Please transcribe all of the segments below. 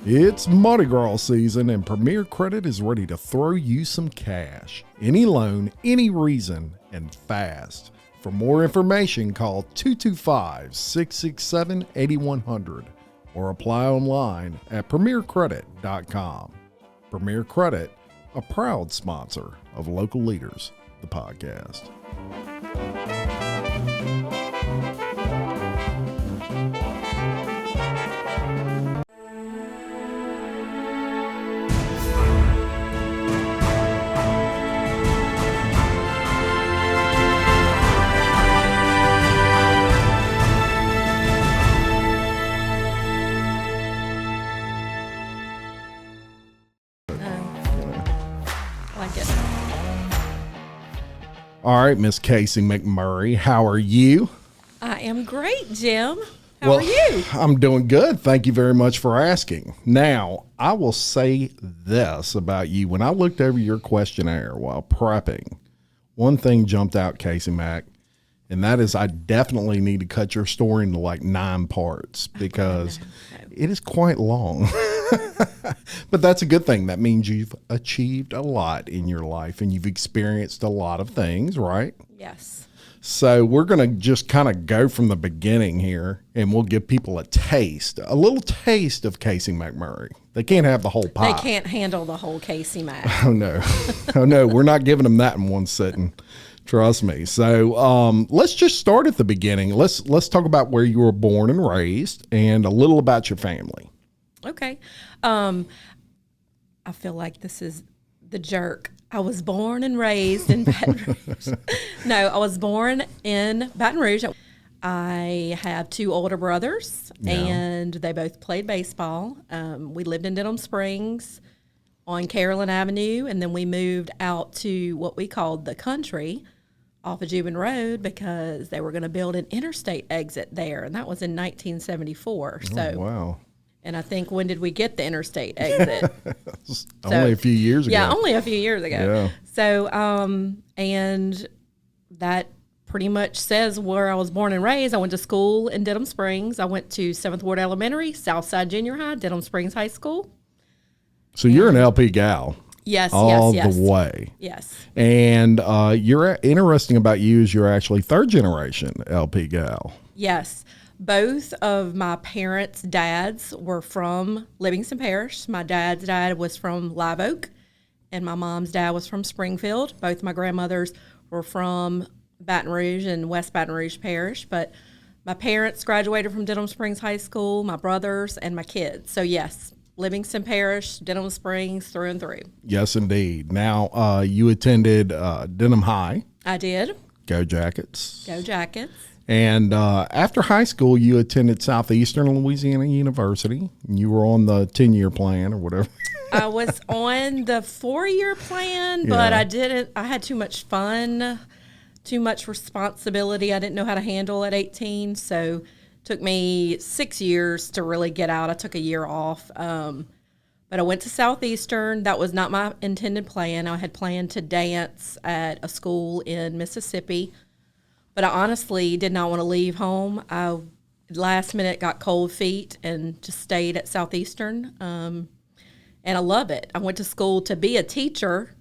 It's Mardi Gras season and Premier Credit is ready to throw you some cash. Any loan, any reason, and fast. For more information, call 225-667-8100 or apply online at premiercredit.com. Premier Credit, a proud sponsor of Local Leaders, the podcast. All right, Miss Casie McMurray, how are you? I am great, Jim. How are you? I'm doing good. Thank you very much for asking. Now, I will say this about you. When I looked over your questionnaire while prepping, one thing jumped out, Casie Mac, and that is I definitely need to cut your story into like 9 parts because it is quite long. But that's a good thing. That means you've achieved a lot in your life and you've experienced a lot of things, right? Yes. So we're going to just kind of go from the beginning here and we'll give people a little taste of Casie McMurray. They can't have the whole pie. They can't handle the whole Casie Mac. Oh, no. Oh, no. We're not giving them that in one sitting. Trust me. So let's just start at the beginning. Let's talk about where you were born and raised and a little about your family. Okay. I feel like this is the jerk. I was born and raised in Baton Rouge. No, I was born in Baton Rouge. I have 2 older brothers, and they both played baseball. We lived in Denham Springs on Carolyn Avenue, and then we moved out to what we called the country off of Jubin Road because they were going to build an interstate exit there, and that was in 1974. Oh, wow. And I think, when did we get the interstate exit? Only a few years ago. Yeah, only a few years ago. Yeah. So, and that pretty much says where I was born and raised. I went to school in Denham Springs. I went to 7th Ward Elementary, Southside Junior High, Denham Springs High School. So you're an LP gal. Yes, all yes. the way. Yes. And you're interesting about you is you're actually 3rd generation LP gal. Yes. Both of my parents' dads were from Livingston Parish. My dad's dad was from Live Oak, and my mom's dad was from Springfield. Both my grandmothers were from Baton Rouge and West Baton Rouge Parish, but my parents graduated from Denham Springs High School, my brothers, and my kids. So, yes, Livingston Parish, Denham Springs, through and through. Yes, indeed. Now, you attended Denham High. I did. Go Jackets. Go Jackets. And after high school, you attended Southeastern Louisiana University. You were on the 10-year plan or whatever. I was on the 4-year plan, but I had too much fun, too much responsibility I didn't know how to handle at 18. So it took me 6 years to really get out. I took a year off. But I went to Southeastern. That was not my intended plan. I had planned to dance at a school in Mississippi. But I honestly did not want to leave home. I last minute got cold feet and just stayed at Southeastern. And I love it. I went to school to be a teacher,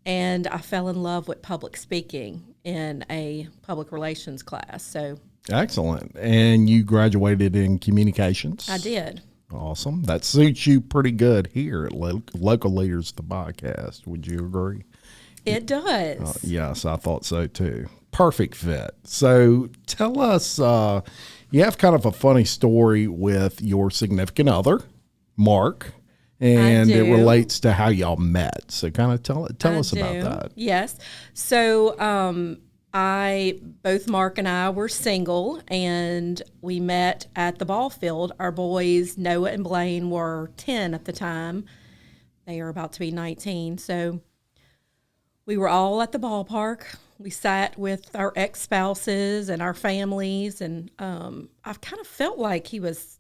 and I fell in love with public speaking in a public relations class. So excellent. And you graduated in communications? I did. Awesome. That suits you pretty good here at Local Leaders, the podcast. Would you agree? It does. Yes, I thought so too. Perfect fit. So tell us, you have kind of a funny story with your significant other, Mark, and it relates to how y'all met. So kind of tell us about that. Yes. So both Mark and I were single, and we met at the ball field. Our boys, Noah and Blaine, were 10 at the time. They are about to be 19. So we were all at the ballpark. We sat with our ex-spouses and our families, and I kind of felt like he was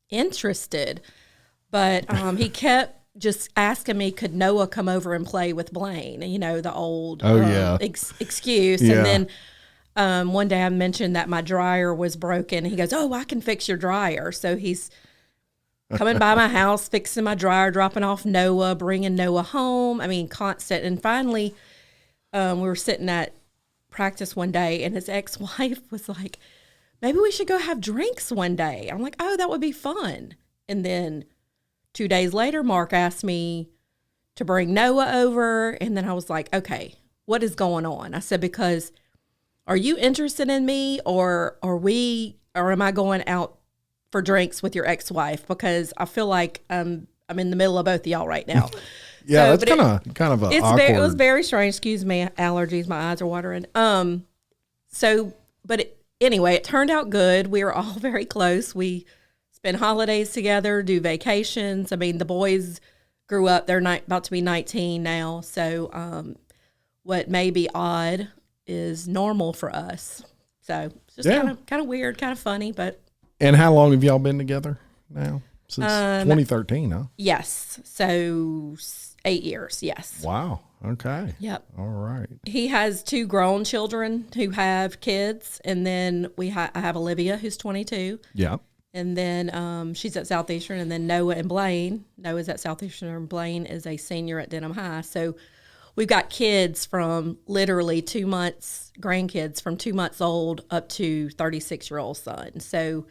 interested, but he kept just asking me, could Noah come over and play with Blaine? You know, the old excuse. Yeah. And then one day I mentioned that my dryer was broken. He goes, oh, I can fix your dryer. So he's coming by my house, fixing my dryer, dropping off Noah, bringing Noah home. I mean, constant. And finally, we were sitting at practice one day, and his ex-wife was like, maybe we should go have drinks one day. I'm like, oh, that would be fun. And then 2 days later, Mark asked me to bring Noah over. And then I was like, okay, what is going on? I said, because are you interested in me, or am I going out for drinks with your ex-wife? Because I feel like I'm in the middle of both of y'all right now. Yeah, so, that's kind of awkward. It was very strange. Excuse me, allergies. My eyes are watering. Anyway, it turned out good. We were all very close. We spend holidays together, do vacations. I mean, the boys grew up. They're about to be 19 now. So what may be odd is normal for us. So it's just kind of weird, kind of funny. But and how long have y'all been together now? Since 2013, huh? Yes. So 8 years, yes. Wow. Okay. Yep. All right. He has 2 grown children who have kids, and then I have Olivia, who's 22. Yep. And then she's at Southeastern, and then Noah and Blaine. Noah's at Southeastern, and Blaine is a senior at Denham High. So we've got kids from literally 2 months, grandkids from 2 months old up to 36-year-old son. So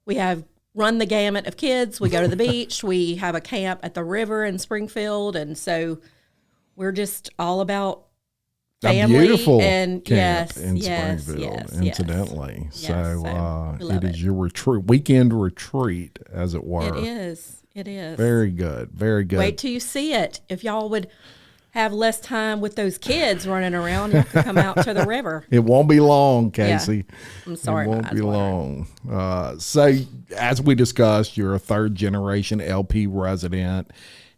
we have run the gamut of kids. We go to the beach. We have a camp at the river in Springfield. And so we're just all about family. A beautiful and camp in Springfield, incidentally. Yes. So it is your weekend retreat, as it were. It is. It is. Very good. Very good. Wait till you see it. If y'all would have less time with those kids running around, you can come out to the river. It won't be long, Casie. Yeah. I'm sorry. It won't be long. So as we discussed, you're a 3rd-generation LP resident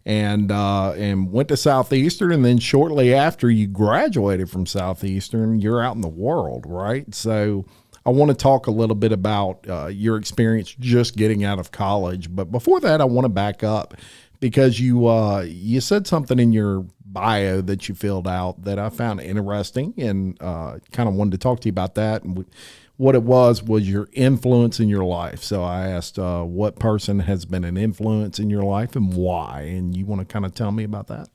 and went to Southeastern. And then shortly after you graduated from Southeastern, you're out in the world, right? So I want to talk a little bit about your experience just getting out of college. But before that, I want to back up because you said something in your bio that you filled out that I found interesting and kind of wanted to talk to you about that. And what it was your influence in your life. So I asked what person has been an influence in your life and why, and you want to kind of tell me about that?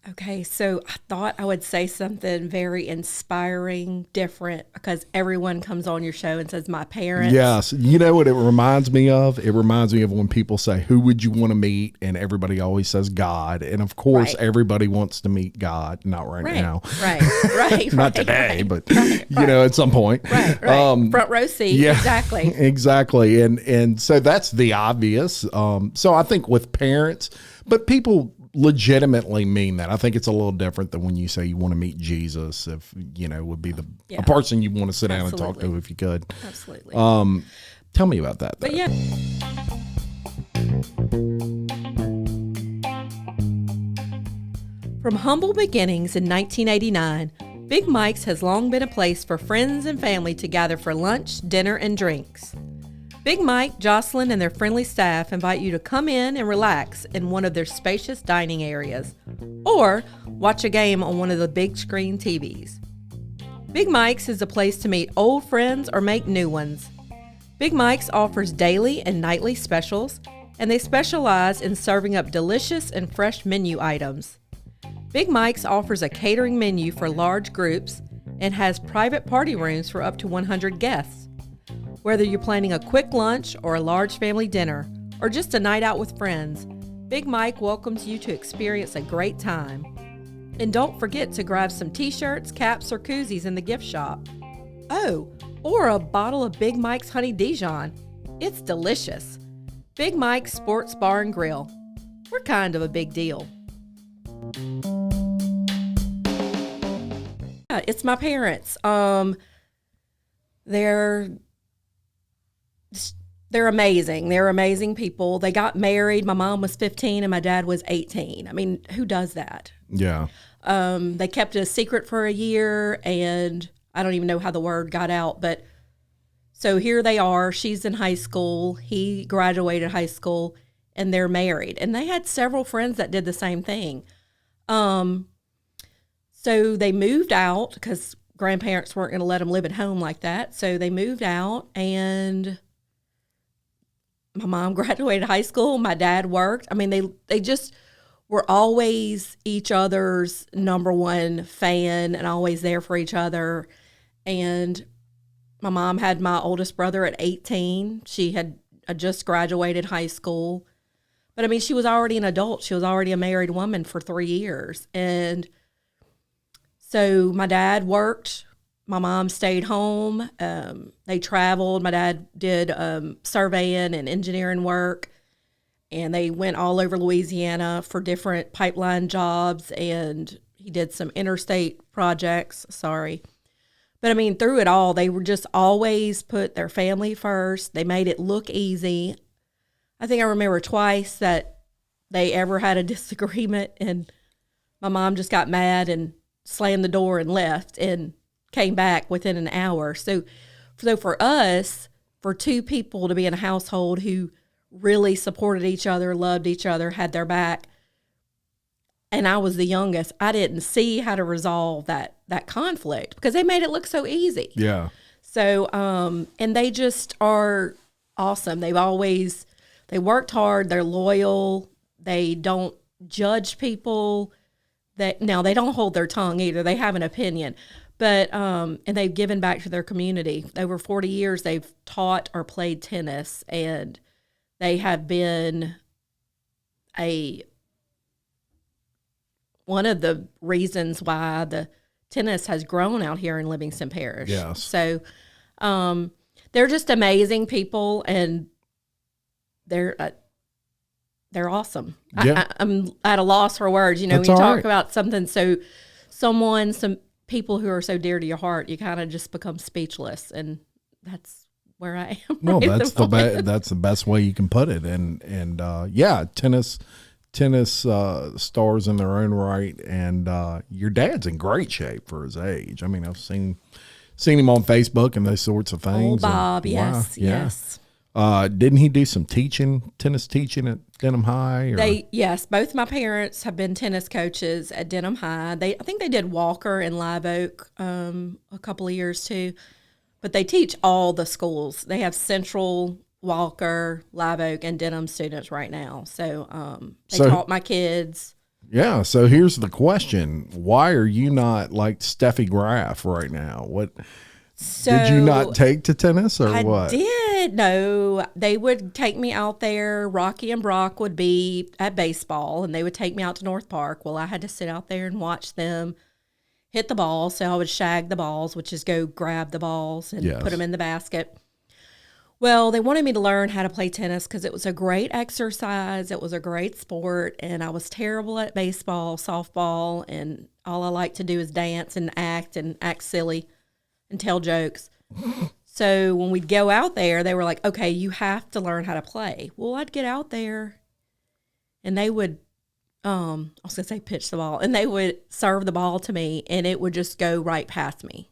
Okay, so I thought I would say something very inspiring, different, because everyone comes on your show and says my parents. Yes. You know what it reminds me of? It reminds me of when people say, who would you want to meet? And everybody always says God. And of course, everybody wants to meet God. Not right now. Right. Not today, but at some point. Right. Front row seat. Yeah, exactly. Exactly. And so that's the obvious. So I think with parents, but people legitimately mean that. I think it's a little different than when you say you want to meet Jesus, if would be a person you want to sit down and talk to if you could. Absolutely. Tell me about that, though. But yeah. From humble beginnings in 1989, Big Mike's has long been a place for friends and family to gather for lunch, dinner, and drinks. Big Mike, Jocelyn, and their friendly staff invite you to come in and relax in one of their spacious dining areas, or watch a game on one of the big screen TVs. Big Mike's is a place to meet old friends or make new ones. Big Mike's offers daily and nightly specials, and they specialize in serving up delicious and fresh menu items. Big Mike's offers a catering menu for large groups and has private party rooms for up to 100 guests. Whether you're planning a quick lunch or a large family dinner, or just a night out with friends, Big Mike welcomes you to experience a great time. And don't forget to grab some t-shirts, caps, or koozies in the gift shop. Oh, or a bottle of Big Mike's Honey Dijon. It's delicious. Big Mike's Sports Bar and Grill. We're kind of a big deal. Yeah, it's my parents. They're amazing. They're amazing people. They got married. My mom was 15 and my dad was 18. I mean, who does that? Yeah. They kept it a secret for a year, and I don't even know how the word got out, but so here they are. She's in high school. He graduated high school, and they're married. And they had several friends that did the same thing. So they moved out because grandparents weren't going to let them live at home like that. So they moved out, and my mom graduated high school. My dad worked. I mean, they just were always each other's number one fan and always there for each other. And my mom had my oldest brother at 18. She had just graduated high school. But I mean, she was already an adult. She was already a married woman for 3 years. And so my dad worked. My mom stayed home. They traveled. My dad did surveying and engineering work. And they went all over Louisiana for different pipeline jobs. And he did some interstate projects. Sorry. But I mean, through it all, they were just always put their family first. They made it look easy. I think I remember twice that they ever had a disagreement and my mom just got mad and slammed the door and left and came back within an hour. So for us, for two people to be in a household who really supported each other, loved each other, had their back, and I was the youngest, I didn't see how to resolve that conflict because they made it look so easy. Yeah. So, and they just are awesome. They worked hard. They're loyal. They don't judge people. They don't hold their tongue either. They have an opinion, but, and they've given back to their community. Over 40 years, they've taught or played tennis, and they have been one of the reasons why the tennis has grown out here in Livingston Parish. Yes. So, they're just amazing people, and they're awesome. Yeah. I'm at a loss for words. You know, That's when you all talk right. about something some people who are so dear to your heart, you kind of just become speechless, and that's where I am. Well, right that's at the moment. that's the best way you can put it. And yeah, tennis stars in their own right. And your dad's in great shape for his age. I mean, I've seen him on Facebook and those sorts of things. Old Bob, And, yes, wow, yeah. yes. Didn't he do some tennis teaching at Denham High? Or? Yes, both my parents have been tennis coaches at Denham High. I think they did Walker and Live Oak a couple of years too, but they teach all the schools. They have Central, Walker, Live Oak, and Denham students right now. So they taught my kids. Yeah. So here's the question: why are you not like Steffi Graf right now? What? So did you not take to tennis or I what? did. No, they would take me out there. Rocky and Brock would be at baseball, and they would take me out to North Park. Well, I had to sit out there and watch them hit the ball. So I would shag the balls, which is go grab the balls and put them in the basket. Well, they wanted me to learn how to play tennis because it was a great exercise. It was a great sport, and I was terrible at baseball, softball, and all I like to do is dance and act silly and tell jokes. So when we'd go out there, they were like, okay, you have to learn how to play. Well, I'd get out there and they would, I was going to say pitch the ball, and they would serve the ball to me and it would just go right past me.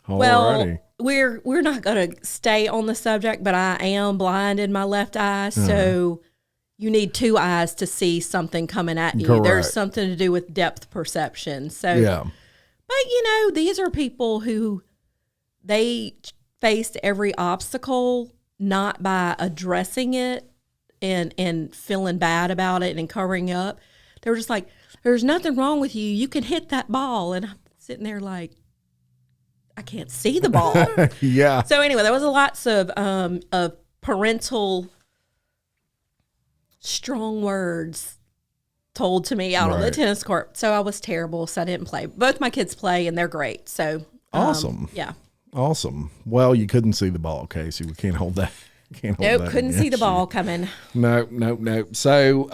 Well, we're not going to stay on the subject, but I am blind in my left eye. So you need two eyes to see something coming at you. Correct. There's something to do with depth perception. So, yeah. But, these are people who they faced every obstacle not by addressing it and feeling bad about it and covering up. They were just like, there's nothing wrong with you. You can hit that ball. And I'm sitting there like, I can't see the ball. Yeah. So anyway, there was lots of parental strong words told to me out on the tennis court. So I was terrible, so I didn't play. Both my kids play, and they're great. So awesome. Yeah. Awesome. Well, you couldn't see the ball, Casie. We can't hold that. Couldn't see the ball coming. No. So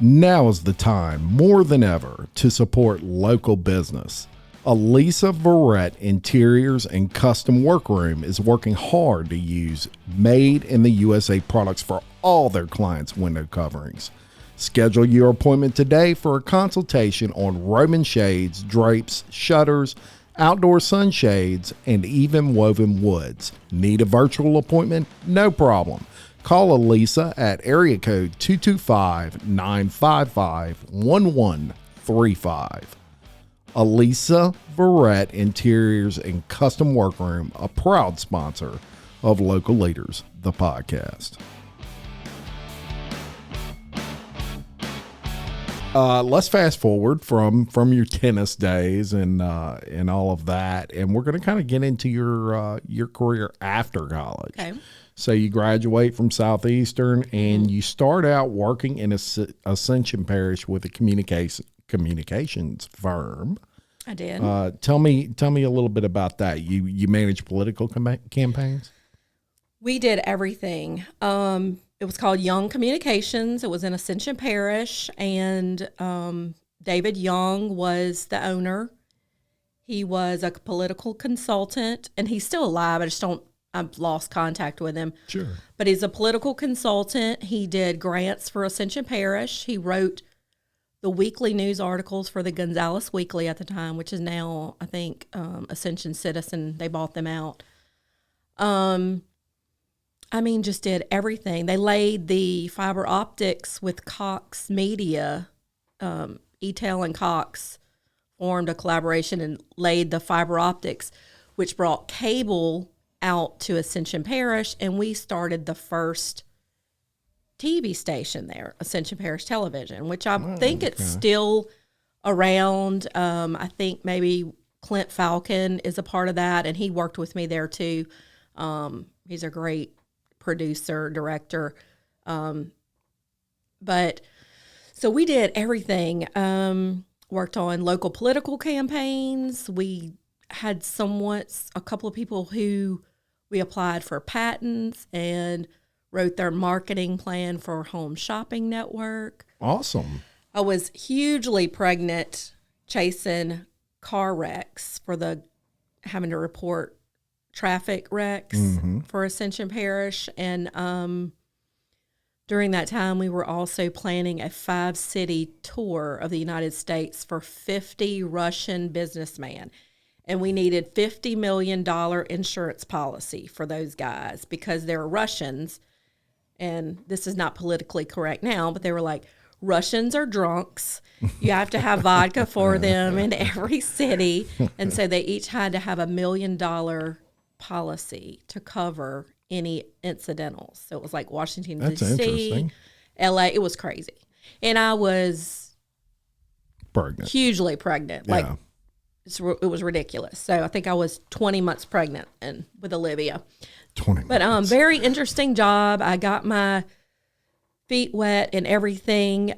now is the time, more than ever, to support local business. Elisa Verrett Interiors and Custom Workroom is working hard to use made in the USA products for all their clients' window coverings. Schedule your appointment today for a consultation on Roman shades, drapes, shutters, outdoor sunshades, and even woven woods. Need a virtual appointment? No problem. Call Elisa at area code 225-955-1135. Elisa Verrett Interiors and Custom Workroom, a proud sponsor of Local Leaders, the podcast. Let's fast forward from your tennis days and all of that, and we're going to kind of get into your career after college. Okay. So you graduate from Southeastern, and you start out working in Ascension Parish with a communications firm. I did. Tell me a little bit about that. You manage political campaigns? We did everything. It was called Young Communications. It was in Ascension Parish, and David Young was the owner. He was a political consultant, and he's still alive. I've lost contact with him. Sure. But he's a political consultant. He did grants for Ascension Parish. He wrote the weekly news articles for the Gonzales Weekly at the time, which is now, I think, Ascension Citizen. They bought them out. Just did everything. They laid the fiber optics with Cox Media. E-Tel and Cox formed a collaboration and laid the fiber optics, which brought cable out to Ascension Parish, and we started the first TV station there, Ascension Parish Television, which I think it's still around. I think maybe Clint Falcon is a part of that, and he worked with me there too. He's a great producer, director. But so we did everything. Worked on local political campaigns. We had a couple of people who we applied for patents and wrote their marketing plan for Home Shopping Network. Awesome. I was hugely pregnant chasing car wrecks having to report traffic wrecks for Ascension Parish. And during that time, we were also planning a 5-city tour of the United States for 50 Russian businessmen. And we needed $50 million insurance policy for those guys because they're Russians. And this is not politically correct now, but they were like, Russians are drunks. You have to have vodka for them in every city. And so they each had to have $1 million policy to cover any incidentals. So it was like Washington, D.C., L.A. It was crazy. And I was pregnant, hugely pregnant. Yeah. It was ridiculous. So I think I was 20 months pregnant with Olivia. 20 months. But very interesting job. I got my feet wet and everything.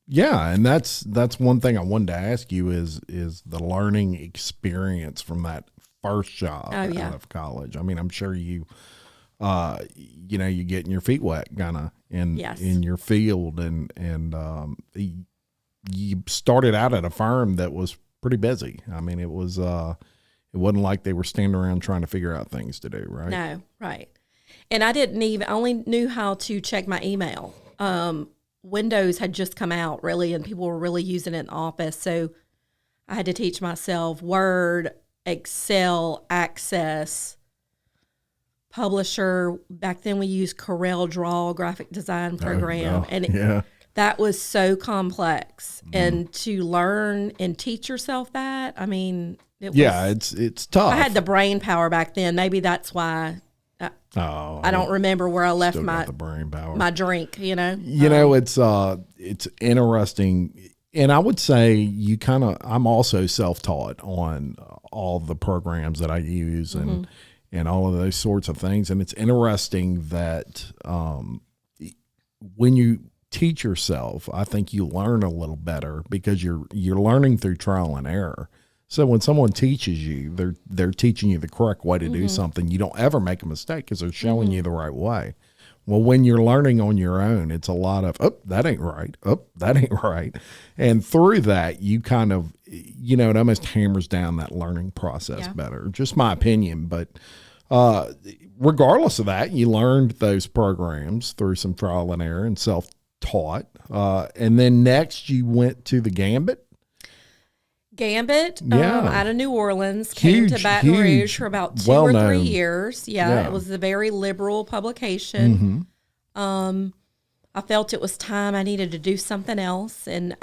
Yeah, and that's one thing I wanted to ask you is the learning experience from that first job out of college. I mean, I'm sure you getting your feet wet kind of in your field, and you started out at a firm that was pretty busy. I mean, it wasn't like they were standing around trying to figure out things to do, right? No, right. And I only knew how to check my email. Windows had just come out, really, and people were really using it in the office. So I had to teach myself Word, Excel, Access, Publisher. Back then we used Corel Draw graphic design program. That was so complex. And to learn and teach yourself that, I mean, it's tough. I had the brain power back then. Maybe that's why I don't remember where I left the brain power. My drink, It's interesting. And I would say I'm also self-taught on all the programs that I use and all of those sorts of things. And it's interesting that when you teach yourself, I think you learn a little better because you're learning through trial and error. So when someone teaches you, they're teaching you the correct way to do something. You don't ever make a mistake because they're showing you the right way. Well, when you're learning on your own, it's a lot of, that ain't right. That ain't right. And through that, you kind of, it almost hammers down that learning process better. Just my opinion. But regardless of that, you learned those programs through some trial and error and self-taught. And then next you went to the Gambit. Out of New Orleans, came to Baton Rouge for about 2 or 3 years. It was a very liberal publication. I felt it was time I needed to do something else. And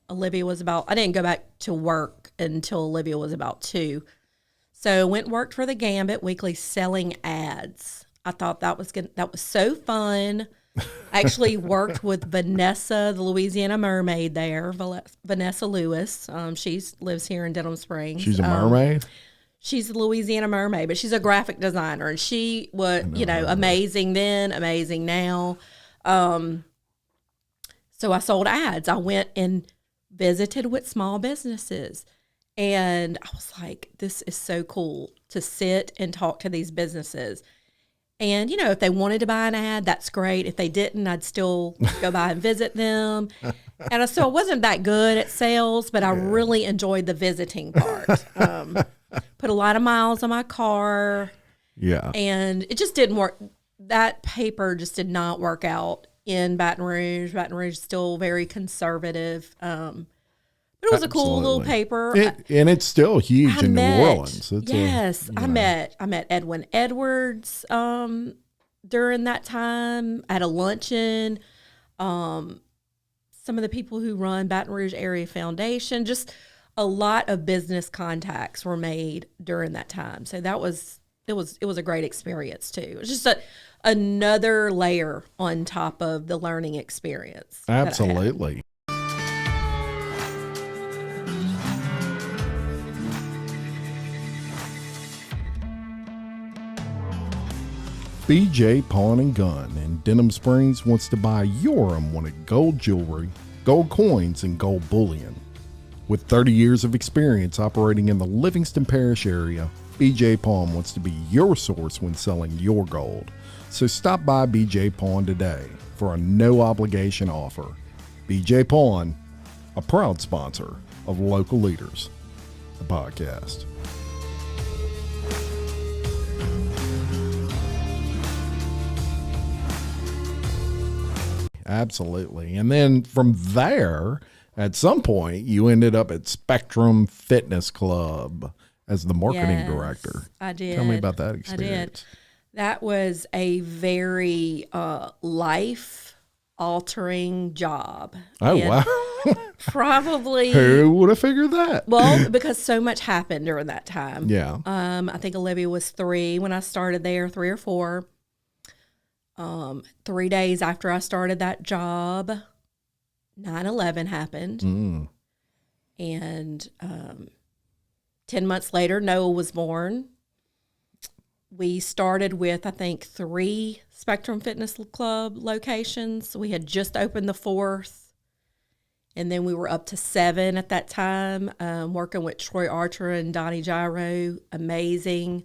Olivia was I didn't go back to work until Olivia was about 2. So went and worked for the Gambit weekly selling ads. I thought that was so fun. I actually worked with Vanessa, the Louisiana mermaid there, Vanessa Lewis. She lives here in Denham Springs. She's a mermaid? She's a Louisiana mermaid, but she's a graphic designer, and she was, amazing then, amazing now. So I sold ads. I went and visited with small businesses, and I was like, this is so cool to sit and talk to these businesses. And, if they wanted to buy an ad, that's great. If they didn't, I'd still go by and visit them. And I wasn't that good at sales, but I really enjoyed the visiting part. Put a lot of miles on my car. Yeah. And it just didn't work. That paper just did not work out in Baton Rouge. Baton Rouge is still very conservative. But it was a cool little paper. And it's still huge in New Orleans. I met Edwin Edwards during that time at a luncheon. Some of the people who run Baton Rouge Area Foundation, just a lot of business contacts were made during that time. So it was a great experience too. It was just another layer on top of the learning experience. Absolutely. BJ Pawn and Gun in Denham Springs wants to buy your unwanted gold jewelry, gold coins, and gold bullion. With 30 years of experience operating in the Livingston Parish area, BJ Pawn wants to be your source when selling your gold. So stop by BJ Pawn today for a no-obligation offer. BJ Pawn, a proud sponsor of Local Leaders, the podcast. Absolutely. And then from there, at some point, you ended up at Spectrum Fitness Club as the marketing director. I did. Tell me about that experience. I did. That was a very life-altering job. Oh, and wow. Probably. Who would have figured that? Well, because so much happened during that time. Yeah. I think Olivia was 3 when I started there, 3 or 4. 3 days after I started that job, 9/11 happened. And 10 months later, Noah was born. We started with, I think, 3 Spectrum Fitness Club locations. We had just opened the 4th. And then we were up to 7 at that time, working with Troy Archer and Donnie Gyro. Amazing.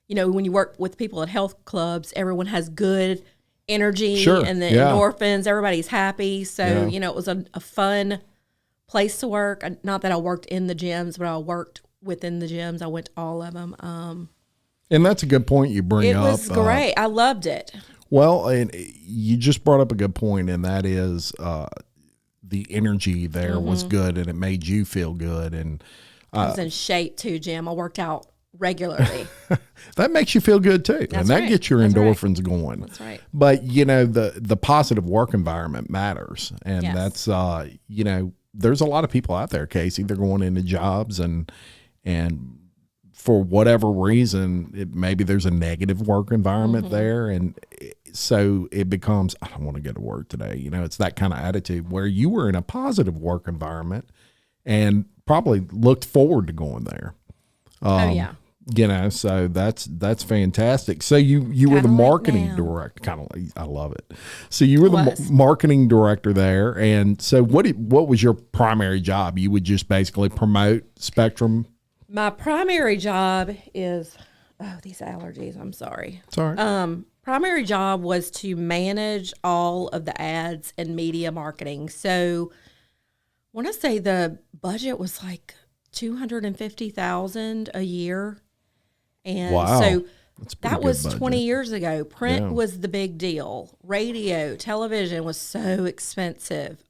When you work with people at health clubs, everyone has good energy and the endorphins. Everybody's happy. So, it was a fun place to work. Not that I worked in the gyms, but I worked within the gyms. I went to all of them. And that's a good point you bring up. It was great. I loved it. Well, and you just brought up a good point, and that is the energy there was good, and it made you feel good. And I was in shape too, Jim. I worked out regularly. That makes you feel good too. That's and that right. gets your endorphins going. That's right. But the positive work environment matters. And that's there's a lot of people out there, Casie, they're going into jobs and for whatever reason, maybe there's a negative work environment there. And so it becomes, I don't want to go to work today. It's that kind of attitude where you were in a positive work environment and probably looked forward to going there. So that's fantastic. So you were the marketing director. I love it. So you were the marketing director there. And so what was your primary job? You would just basically promote Spectrum? My primary job is, these allergies, I'm sorry. It's all right. Primary job was to manage all of the ads and media marketing. So I want to say the budget was like $250,000 a year. And so that was 20 years ago. Print was the big deal. Radio, television was so expensive.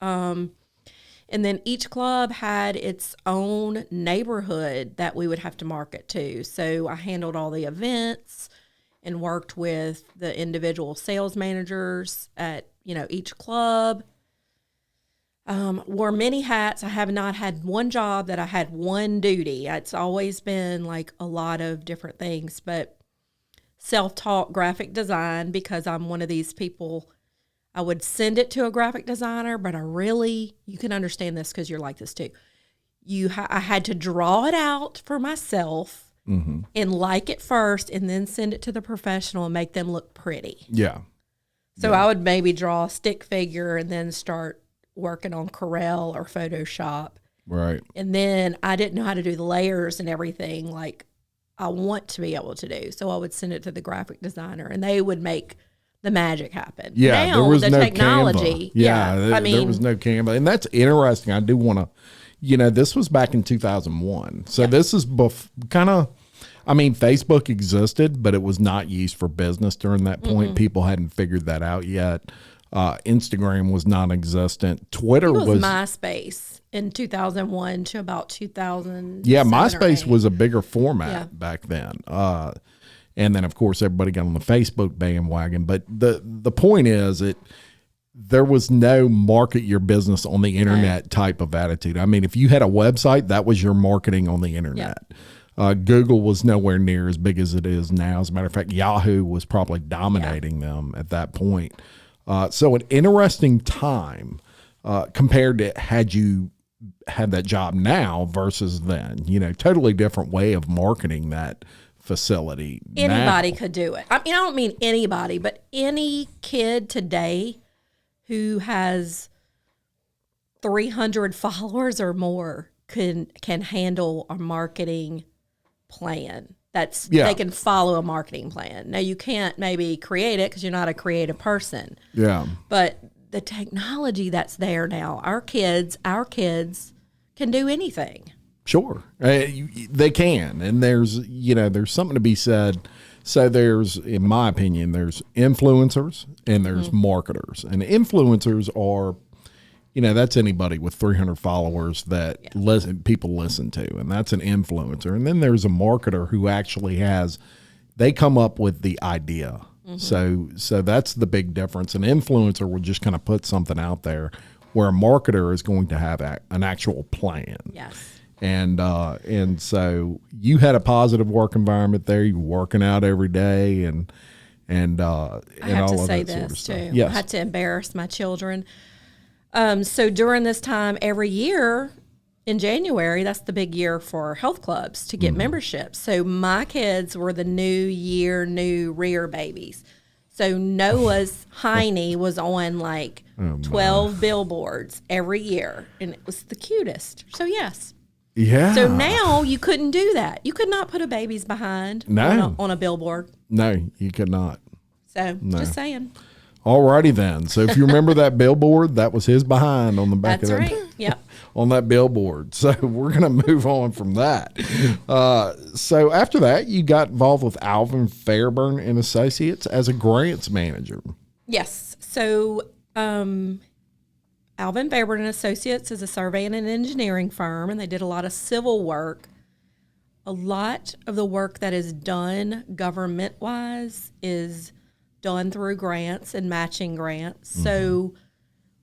And then each club had its own neighborhood that we would have to market to. So I handled all the events and worked with the individual sales managers at, each club. Wore many hats. I have not had one job that I had one duty. It's always been like a lot of different things, but self-taught graphic design, because I'm one of these people. I would send it to a graphic designer, but you can understand this because you're like this too. I had to draw it out for myself and like it first, and then send it to the professional and make them look pretty. Yeah. So I would maybe draw a stick figure and then start working on Corel or Photoshop. Right. And then I didn't know how to do the layers and everything like I want to be able to do. So I would send it to the graphic designer, and they would make the magic happen. Yeah, now, there was the no technology. Canva. Yeah, there was no Canva. And that's interesting. I do want to, this was back in 2001. So this is kind of, Facebook existed, but it was not used for business during that point. People hadn't figured that out yet. Instagram was non-existent. Twitter was MySpace in 2001 to about 2000. Yeah, MySpace was a bigger format back then. And then, of course, everybody got on the Facebook bandwagon. But the point is, there was no market your business on the internet type of attitude. If you had a website, that was your marketing on the internet. Google was nowhere near as big as it is now. As a matter of fact, Yahoo was probably dominating them at that point. So an interesting time compared to had you had that job now versus then. Totally different way of marketing that facility. Anybody could do it. I don't mean anybody, but any kid today who has 300 followers or more can handle a marketing plan. They can follow a marketing plan. Now, you can't maybe create it because you're not a creative person. Yeah. But the technology that's there now, our kids can do anything. Sure. They can. And there's something to be said. So there's, in my opinion, there's influencers and there's marketers. And influencers are, that's anybody with 300 followers that people listen to. And that's an influencer. And then there's a marketer who actually they come up with the idea. So that's the big difference. An influencer will just kind of put something out there, where a marketer is going to have an actual plan. Yes. And so you had a positive work environment there. You were working out every day and I have all to of say that sort of this stuff. too. Yes. I had to embarrass my children. So during this time every year in January, that's the big year for health clubs to get memberships. So my kids were the new year, new rear babies. So Noah's Heine was on 12 billboards every year, and it was the cutest. So yes. Yeah. So now you couldn't do that. You could not put a baby's behind on a billboard. No, you could not. So just saying. All righty then. So if you remember that billboard, that was his behind on the back of that. That's right. Yep. On that billboard. So we're going to move on from that. So after that, you got involved with Alvin Fairburn and Associates as a grants manager. Yes. So Alvin Fairburn and Associates is a surveying and engineering firm, and they did a lot of civil work. A lot of the work that is done government-wise is done through grants and matching grants. So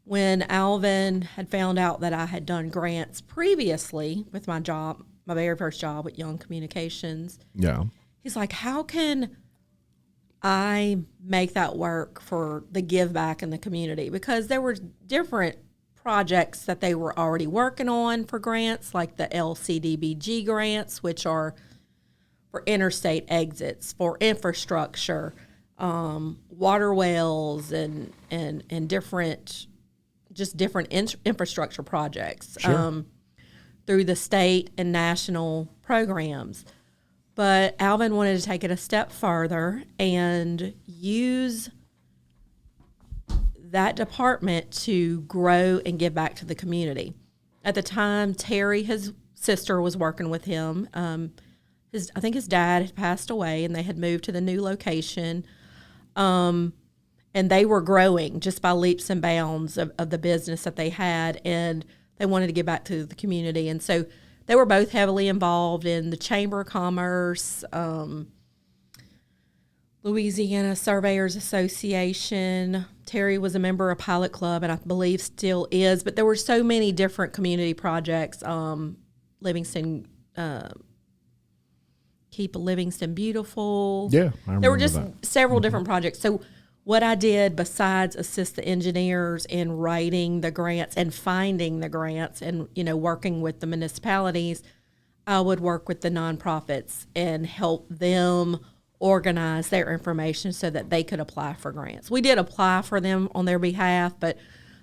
when Alvin had found out that I had done grants previously with my job, my very first job with Young Communications, he's like, how can I make that work for the give back in the community? Because there were different projects that they were already working on for grants, like the LCDBG grants, which are for interstate exits, for infrastructure, water wells, and different infrastructure projects through the state and national programs. But Alvin wanted to take it a step further and use that department to grow and give back to the community. At the time, Terry, his sister, was working with him. I think his dad had passed away, and they had moved to the new location. And they were growing just by leaps and bounds of the business that they had, and they wanted to give back to the community. And so they were both heavily involved in the Chamber of Commerce, Louisiana Surveyors Association. Terry was a member of Pilot Club, and I believe still is. But there were so many different community projects. Livingston, Keep Livingston Beautiful. Yeah, I there were remember just that. several different projects. So what I did besides assist the engineers in writing the grants and finding the grants and, working with the municipalities, I would work with the nonprofits and help them organize their information so that they could apply for grants. We did apply for them on their behalf, but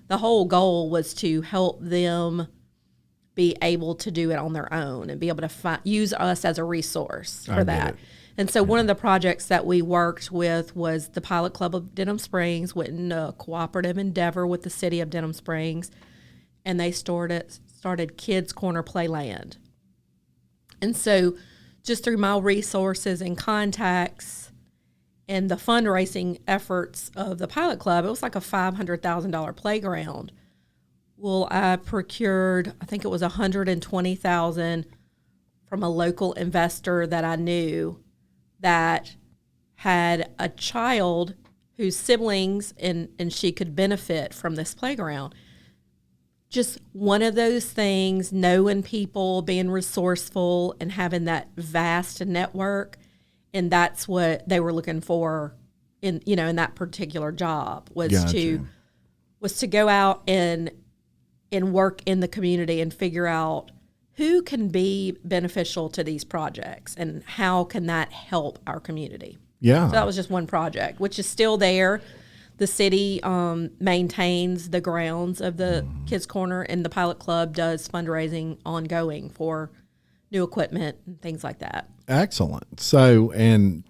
the whole goal was to help them be able to do it on their own and be able to use us as a resource for that. And so one of the projects that we worked with was the Pilot Club of Denham Springs, went in a cooperative endeavor with the city of Denham Springs, and they started Kids Corner Playland. And so just through my resources and contacts and the fundraising efforts of the Pilot Club, it was like a $500,000 playground. Well, I procured, I think it was $120,000 from a local investor that I knew that had a child whose siblings and she could benefit from this playground. Just one of those things, knowing people, being resourceful, and having that vast network, and that's what they were looking for in that particular job was to go out and work in the community and figure out who can be beneficial to these projects and how can that help our community. Yeah. So that was just one project, which is still there. The city maintains the grounds of the Kids Corner, and the Pilot Club does fundraising ongoing for new equipment and things like that. Excellent. So, and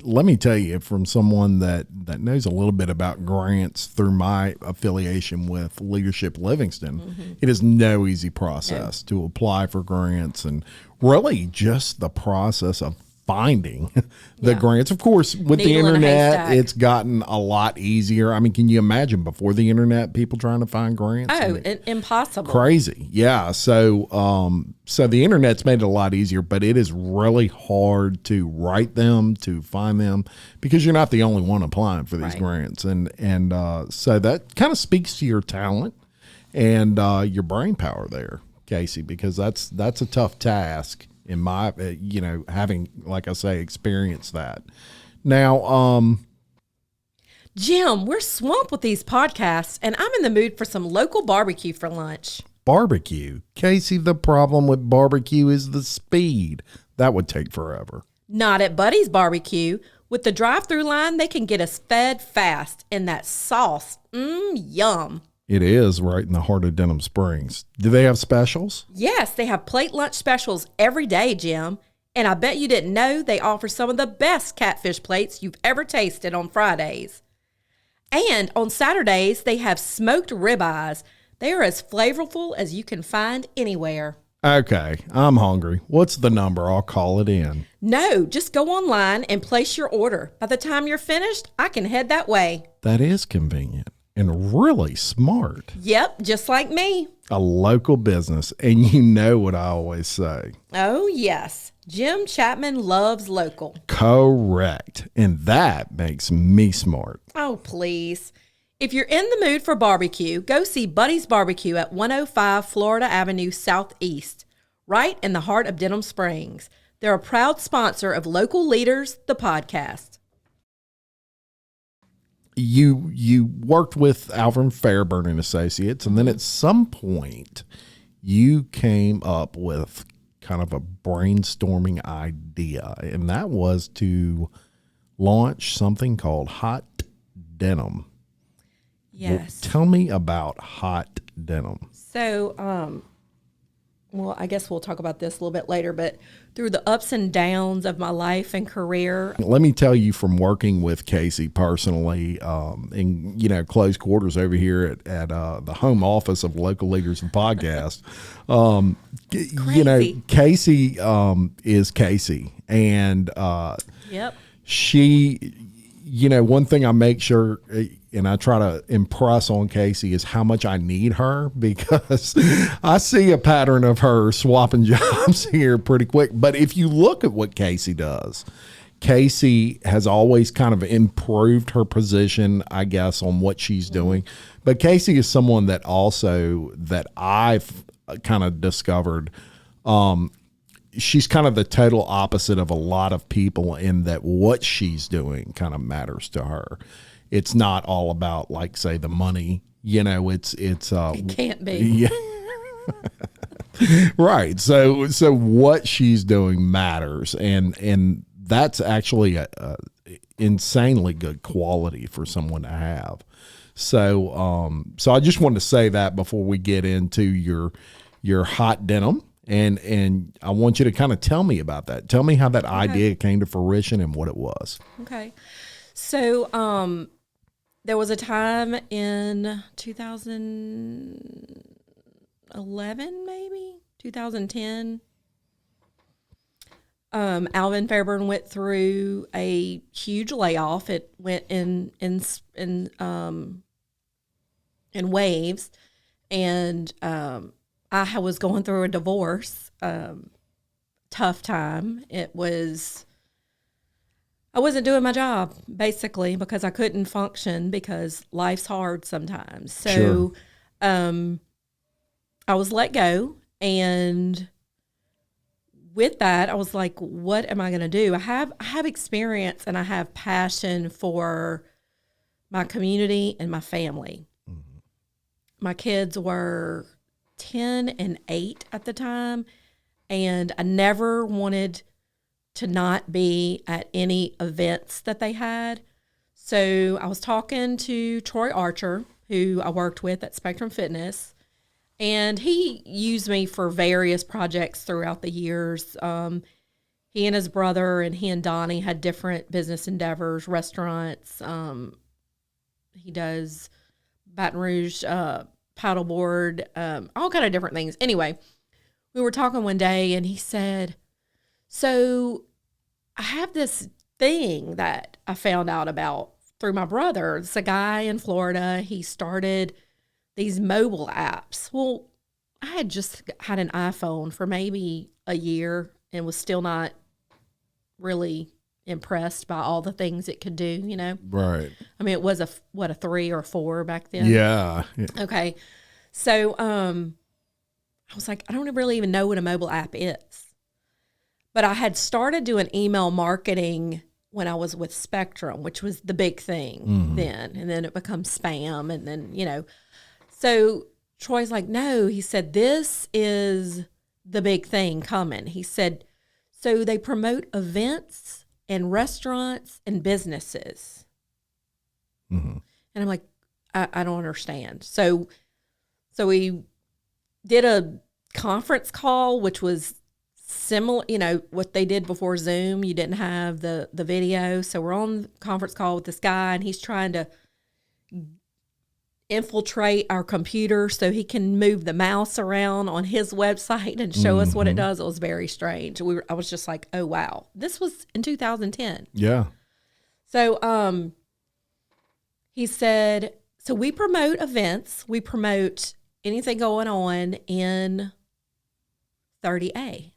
let me tell you, from someone that knows a little bit about grants through my affiliation with Leadership Livingston, it is no easy process to apply for grants, and really just the process of finding the grants. Of course, with the internet, it's gotten a lot easier. I mean, can you imagine before the internet, people trying to find grants? Oh, impossible. Crazy. Yeah. So, so the internet's made it a lot easier, but it is really hard to write them, to find them, because you're not the only one applying for these grants. And so that kind of speaks to your talent and your brain power there, Casie, because that's a tough task. In my, having, like I say, experienced that. Now, Jim, we're swamped with these podcasts, and I'm in the mood for some local barbecue for lunch. Barbecue. Casie, the problem with barbecue is the speed. That would take forever. Not at Buddy's Barbecue. With the drive-through line, they can get us fed fast, and that sauce, yum. It is right in the heart of Denham Springs. Do they have specials? Yes, they have plate lunch specials every day, Jim. And I bet you didn't know they offer some of the best catfish plates you've ever tasted on Fridays. And on Saturdays, they have smoked ribeyes. They are as flavorful as you can find anywhere. Okay, I'm hungry. What's the number? I'll call it in. No, just go online and place your order. By the time you're finished, I can head that way. That is convenient. And really smart. Yep, just like me. A local business, and you know what I always say. Oh, yes. Jim Chapman loves local. Correct. And that makes me smart. Oh, please. If you're in the mood for barbecue, go see Buddy's Barbecue at 105 Florida Avenue Southeast, right in the heart of Denham Springs. They're a proud sponsor of Local Leaders, the podcast. You worked with Alvin Fairburn and Associates, and then at some point you came up with kind of a brainstorming idea, and that was to launch something called Hot Denham. Yes. Well, tell me about Hot Denham. So, well, I guess we'll talk about this a little bit later, but through the ups and downs of my life and career. Let me tell you, from working with Casie personally, in close quarters over here at the home office of Local Leaders and Podcast, Casie is Casie, and Yep. She, one thing I make sure, and I try to impress on Casie, is how much I need her, because I see a pattern of her swapping jobs here pretty quick. But if you look at what Casie does, Casie has always kind of improved her position, I guess, on what she's doing. But Casie is someone that also that I've kind of discovered. She's kind of the total opposite of a lot of people in that what she's doing kind of matters to her. It's not all about, like, say, the money. You know, it can't be. Yeah. Right. So what she's doing matters, and that's actually a insanely good quality for someone to have. So I just wanted to say that before we get into your Hot Denham, and I want you to kind of tell me about that. Tell me how that idea came to fruition and what it was. Okay. So there was a time in 2011, maybe 2010. Alvin Fairburn went through a huge layoff. It went in waves, and I was going through a divorce. Tough time. I wasn't doing my job, basically, because I couldn't function because life's hard sometimes. So I was let go, and with that, I was like, what am I going to do? I have experience, and I have passion for my community and my family. Mm-hmm. My kids were 10 and 8 at the time, and I never wanted to not be at any events that they had. So I was talking to Troy Archer, who I worked with at Spectrum Fitness, and he used me for various projects throughout the years. He and his brother and he and Donnie had different business endeavors, restaurants. He does Baton Rouge paddleboard, all kind of different things. Anyway, we were talking one day, and he said, so I have this thing that I found out about through my brother. It's a guy in Florida. He started these mobile apps. Well, I had just had an iPhone for maybe a year and was still not really impressed by all the things it could do, you know? Right. I mean, it was a 3 or 4 back then. Yeah. Okay. So I was like, I don't really even know what a mobile app is. But I had started doing email marketing when I was with Spectrum, which was the big thing then. And then it becomes spam. And then, you know, so Troy's like, no, he said, this is the big thing coming. He said, so they promote events and restaurants and businesses. Mm-hmm. And I'm like, I don't understand. So we did a conference call, which was similar, you know, what they did before Zoom. You didn't have the video. So we're on the conference call with this guy, and he's trying to infiltrate our computer so he can move the mouse around on his website and show us what it does. It was very strange. I was just like, oh, wow. This was in 2010. Yeah. So he said, so we promote events. We promote anything going on in 30A.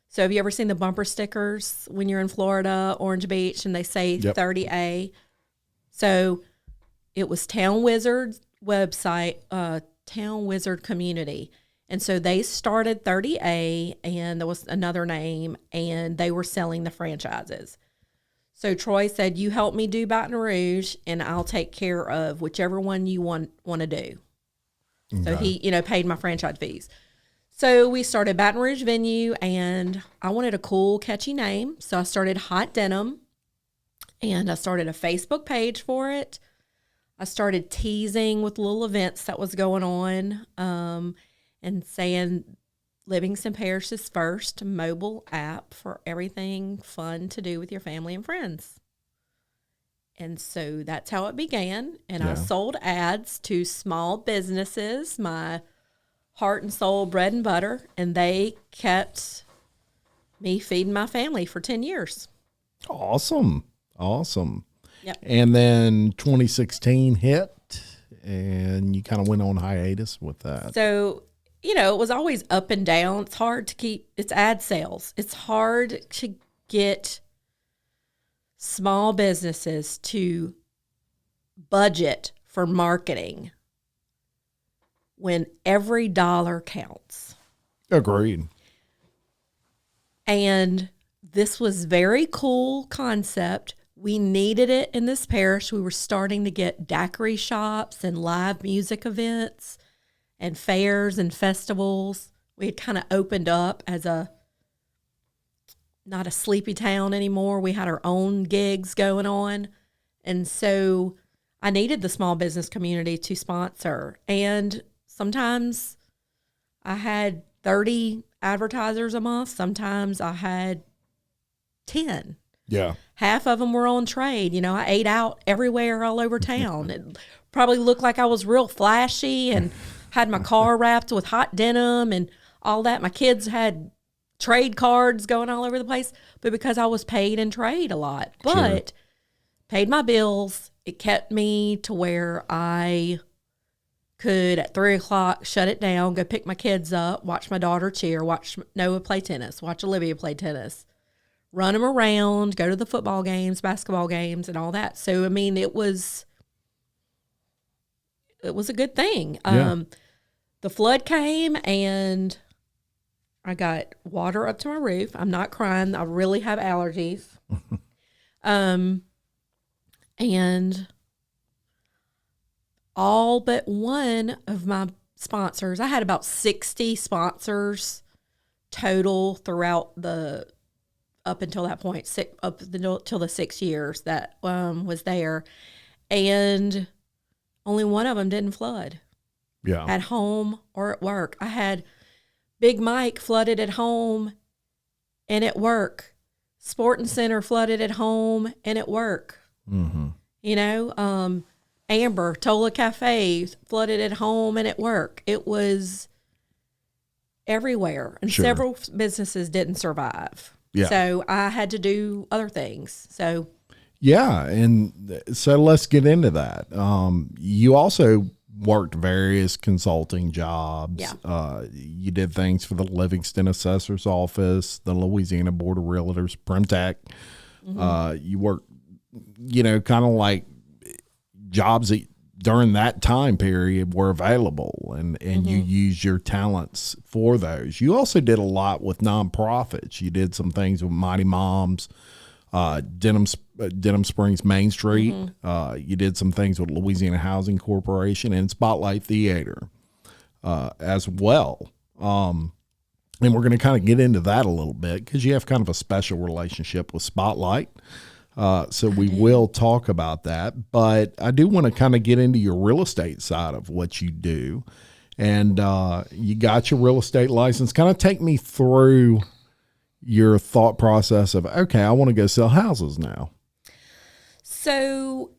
So have you ever seen the bumper stickers when you're in Florida, Orange Beach, and they say 30A? So it was Town Wizard's website, Town Wizard Community. And so they started 30A, and there was another name, and they were selling the franchises. So Troy said, you help me do Baton Rouge, and I'll take care of whichever one you want to do. Okay. So he, you know, paid my franchise fees. So we started Baton Rouge venue, and I wanted a cool, catchy name. So I started Hot Denham, and I started a Facebook page for it. I started teasing with little events that was going on, and saying Livingston Parish's first mobile app for everything fun to do with your family and friends. And so that's how it began. And I sold ads to small businesses, my heart and soul, bread and butter, and they kept me feeding my family for 10 years. Awesome. Yep. And then 2016 hit, and you kind of went on hiatus with that. So, you know, it was always up and down. It's hard to keep, it's ad sales. It's hard to get small businesses to budget for marketing when every dollar counts. Agreed. And this was very cool concept. We needed it in this parish. We were starting to get daiquiri shops and live music events and fairs and festivals. We had kind of opened up as not a sleepy town anymore. We had our own gigs going on. And so I needed the small business community to sponsor. And sometimes I had 30 advertisers a month. Sometimes I had 10. Yeah. Half of them were on trade. I ate out everywhere all over town. It probably looked like I was real flashy and had my car wrapped with hot denim and all that. My kids had trade cards going all over the place, but because I was paid in trade a lot, but paid my bills, it kept me to where I could at 3:00 shut it down, go pick my kids up, watch my daughter cheer, watch Noah play tennis, watch Olivia play tennis, run them around, go to the football games, basketball games, and all that. So, I mean, it was a good thing. Yeah. The flood came and I got water up to my roof. I'm not crying. I really have allergies. And all but one of my sponsors, I had about 60 sponsors total throughout up until that point, till the 6 years that was there. And only one of them didn't flood. Yeah. At home or at work. I had Big Mike flooded at home and at work. Sporting Center flooded at home and at work. Mm-hmm. Amber, Tola Cafe flooded at home and at work. It was everywhere. And several businesses didn't survive. Yeah. So I had to do other things. So yeah, and so let's get into that. You also worked various consulting jobs. Yeah. You did things for the Livingston Assessor's Office, the Louisiana Board of Realtors, Primtech. Mm-hmm. You worked, kind of like jobs that during that time period were available, and you used your talents for those. You also did a lot with nonprofits. You did some things with Mighty Moms, Denham Springs Main Street. You did some things with Louisiana Housing Corporation and Spotlight Theater as well. And we're going to kind of get into that a little bit because you have kind of a special relationship with Spotlight. So we will talk about that, but I do want to kind of get into your real estate side of what you do. And you got your real estate license. Kind of take me through your thought process of, okay, I want to go sell houses now. So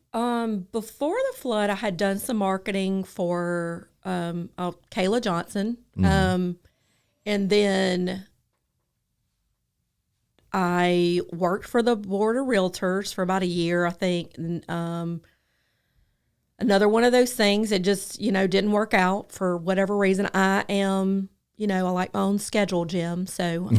before the flood, I had done some marketing for Kayla Johnston. And then I worked for the Board of Realtors for about a year, I think. And, another one of those things that just, didn't work out for whatever reason. I am, I like my own schedule, Jim. So,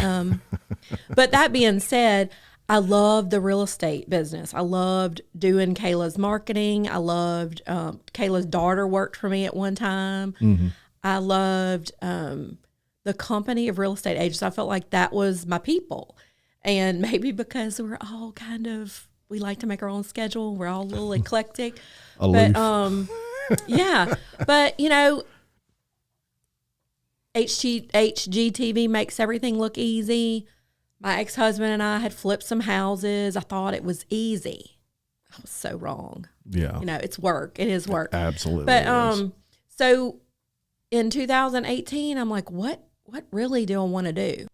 but that being said, I loved the real estate business. I loved doing Kayla's marketing. I loved, Kayla's daughter worked for me at one time. I loved the company of real estate agents. I felt like that was my people. And maybe because we're all we like to make our own schedule. We're all a little eclectic. Aloof. But, yeah. But, HGTV makes everything look easy. My ex-husband and I had flipped some houses. I thought it was easy. I was so wrong. Yeah. It's work. It is work. Absolutely. But so in 2018, I'm like, what really do I want to do?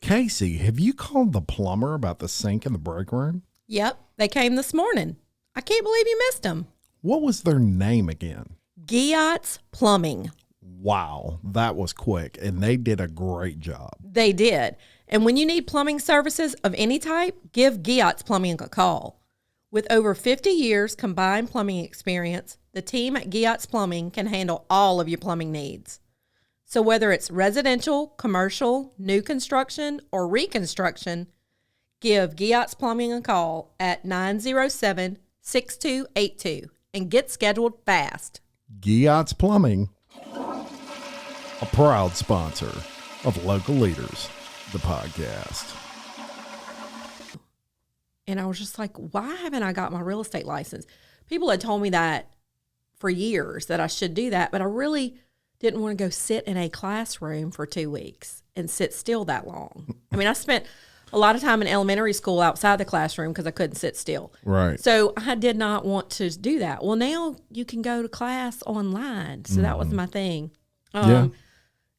Casie, have you called the plumber about the sink in the break room? Yep. They came this morning. I can't believe you missed them. What was their name again? Giat's Plumbing. Wow, that was quick, and they did a great job. They did. And when you need plumbing services of any type, give Giat's Plumbing a call. With over 50 years combined plumbing experience, the team at Giat's Plumbing can handle all of your plumbing needs. So whether it's residential, commercial, new construction, or reconstruction, give Giat's Plumbing a call at 907-6282 and get scheduled fast. Giat's Plumbing, a proud sponsor of Local Leaders, the podcast. And I was just like, why haven't I got my real estate license? People had told me that for years, that I should do that, but I really didn't want to go sit in a classroom for 2 weeks and sit still that long. I mean, I spent a lot of time in elementary school outside the classroom because I couldn't sit still. Right. So I did not want to do that. Well, now you can go to class online. So that was my thing. Got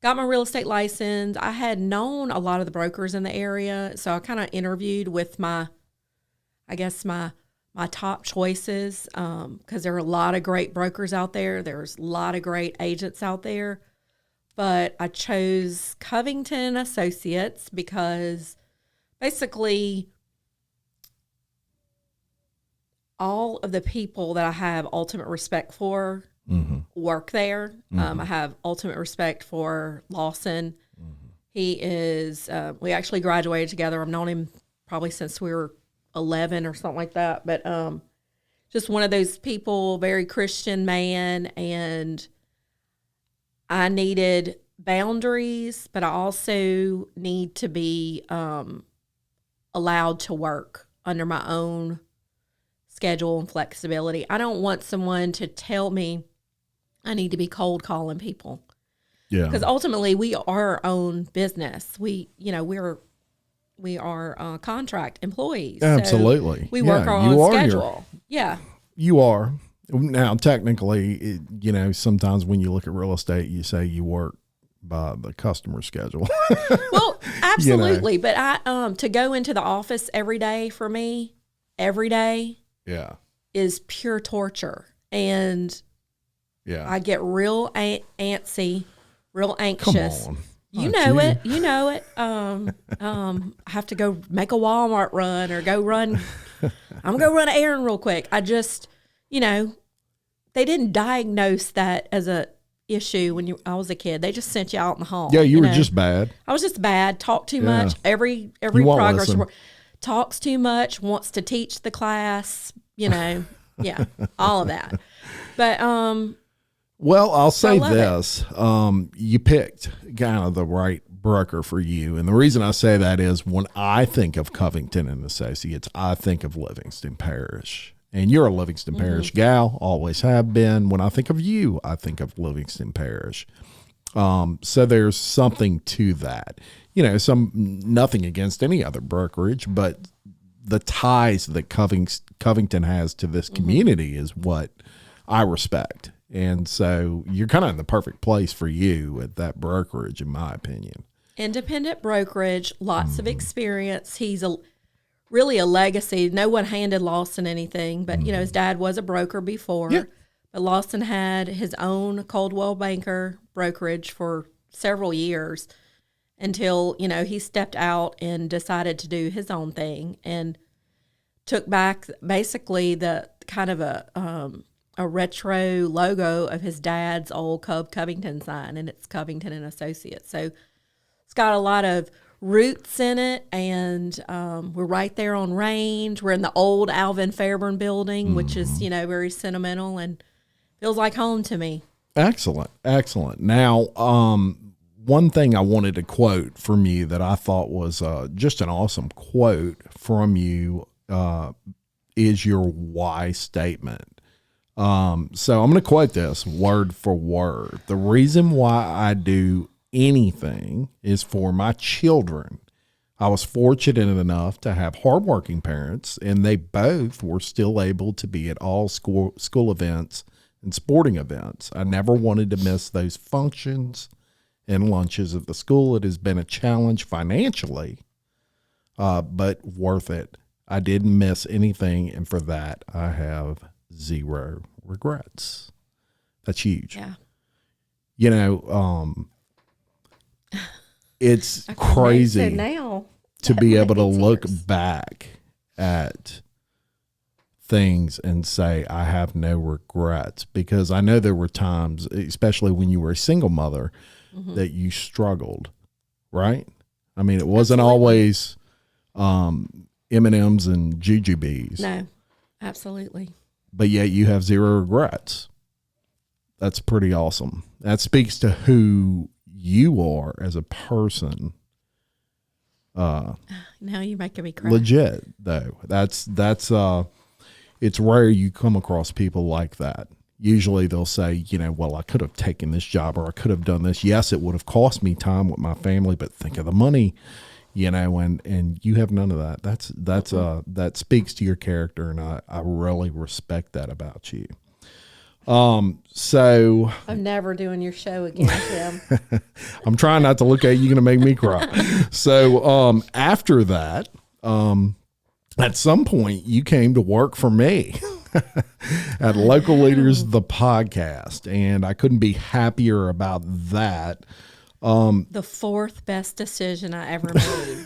my real estate license. I had known a lot of the brokers in the area. So I kind of interviewed with my top choices, because there are a lot of great brokers out there. There's a lot of great agents out there. But I chose Covington Associates because basically all of the people that I have ultimate respect for work there. I have ultimate respect for Lawson. He is, we actually graduated together. I've known him probably since we were 11 or something like that, but just one of those people, very Christian man, and I needed boundaries, but I also need to be allowed to work under my own schedule and flexibility. I don't want someone to tell me I need to be cold calling people. Yeah, because ultimately we are our own business. We are contract employees. Absolutely. So we work our own schedule. You are. Now, technically, sometimes when you look at real estate, you say you work by the customer schedule. Well, absolutely. But to go into the office every day for me, is pure torture. And I get real antsy, real anxious. Come on. You know it. I have to go make a Walmart run or go run. I'm going to go run an errand real quick. I just, they didn't diagnose that as a issue when I was a kid. They just sent you out in the hall. Yeah, you were just bad. I was just bad. Talk too much. Every progress report talks too much. Wants to teach the class. All of that. But well, I'll say this. You picked kind of the right broker for you. And the reason I say that is when I think of Covington and Associates, I think of Livingston Parish. And you're a Livingston Parish gal, always have been. When I think of you, I think of Livingston Parish. So there's something to that. Nothing against any other brokerage, but the ties that Covington has to this community is what I respect. And so you're kind of in the perfect place for you at that brokerage, in my opinion. Independent brokerage, lots of experience. He's really a legacy. No one handed Lawson anything, but, his dad was a broker before. Yeah. But Lawson had his own Coldwell Banker brokerage for several years until, he stepped out and decided to do his own thing and took back basically the kind of a retro logo of his dad's old Covington sign, and it's Covington and Associates. So it's got a lot of roots in it, and we're right there on Range. We're in the old Alvin Fairburn building, which is, very sentimental and feels like home to me. Excellent. Now, one thing I wanted to quote from you that I thought was just an awesome quote from you is your why statement. So I'm going to quote this word for word. The reason why I do anything is for my children. I was fortunate enough to have hardworking parents, and they both were still able to be at all school events and sporting events. I never wanted to miss those functions and lunches at the school. It has been a challenge financially, but worth it. I didn't miss anything, and for that, I have zero regrets. That's huge. Yeah. It's crazy now to be able to look back at things and say, I have no regrets, because I know there were times, especially when you were a single mother, that you struggled, right? I mean, it wasn't Absolutely. always M&Ms and jujubes. No, absolutely. But yet you have zero regrets. That's pretty awesome. That speaks to who you are as a person. Now you're making me cry. Legit, though. That's it's rare you come across people like that. Usually they'll say, well, I could have taken this job or I could have done this. Yes, it would have cost me time with my family, but think of the money, and you have none of that. That speaks to your character, and I really respect that about you. So I'm never doing your show again, Tim. I'm trying not to look at you. You're going to make me cry. So, after that, at some point you came to work for me at Local Leaders, the podcast. And I couldn't be happier about that. The fourth best decision I ever made.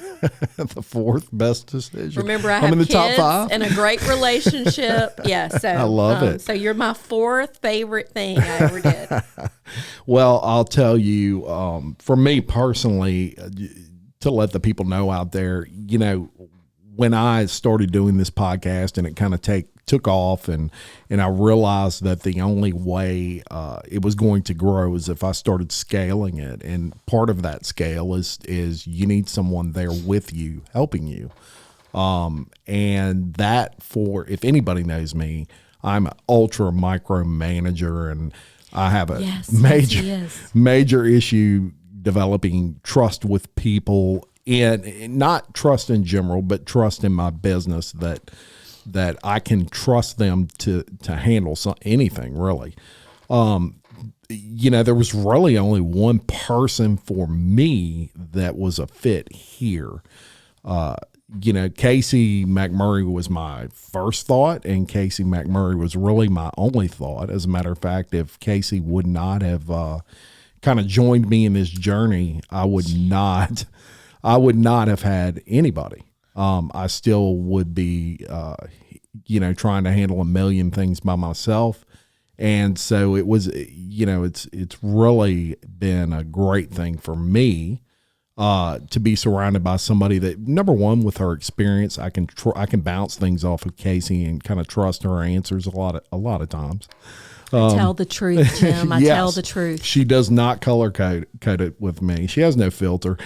The fourth best decision. Remember, I have I'm in the kids top 5 and a great relationship. Yeah, so I love it. So you're my fourth favorite thing I ever did. Well, I'll tell you, for me personally, to let the people know out there, when I started doing this podcast and it kind of took off and I realized that the only way it was going to grow is if I started scaling it. And part of that scale is you need someone there with you, helping you. And that if anybody knows me, I'm an ultra micro manager and I have a major issue developing trust with people, and not trust in general, but trust in my business that I can trust them to handle anything really. There was really only one person for me that was a fit here. Casie McMurray was my first thought, and Casie McMurray was really my only thought. As a matter of fact, if Casie would not have kind of joined me in this journey, I would not have had anybody. I still would be, trying to handle a million things by myself. And so it was, it's really been a great thing for me to be surrounded by somebody that, number one, with her experience, I can bounce things off of Casie and kind of trust her answers a lot of times. Tell the truth, Jim. I tell the truth. She does not color code it with me. She has no filter.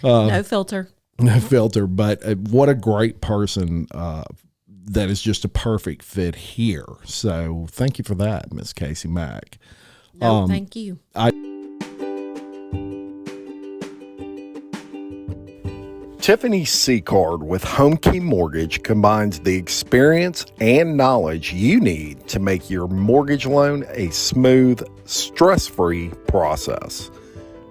No filter. No filter. But what a great person that is just a perfect fit here. So thank you for that, Miss Casie Mack. No, thank you. Tiffany C-Card with Home Key Mortgage combines the experience and knowledge you need to make your mortgage loan a smooth, stress-free process.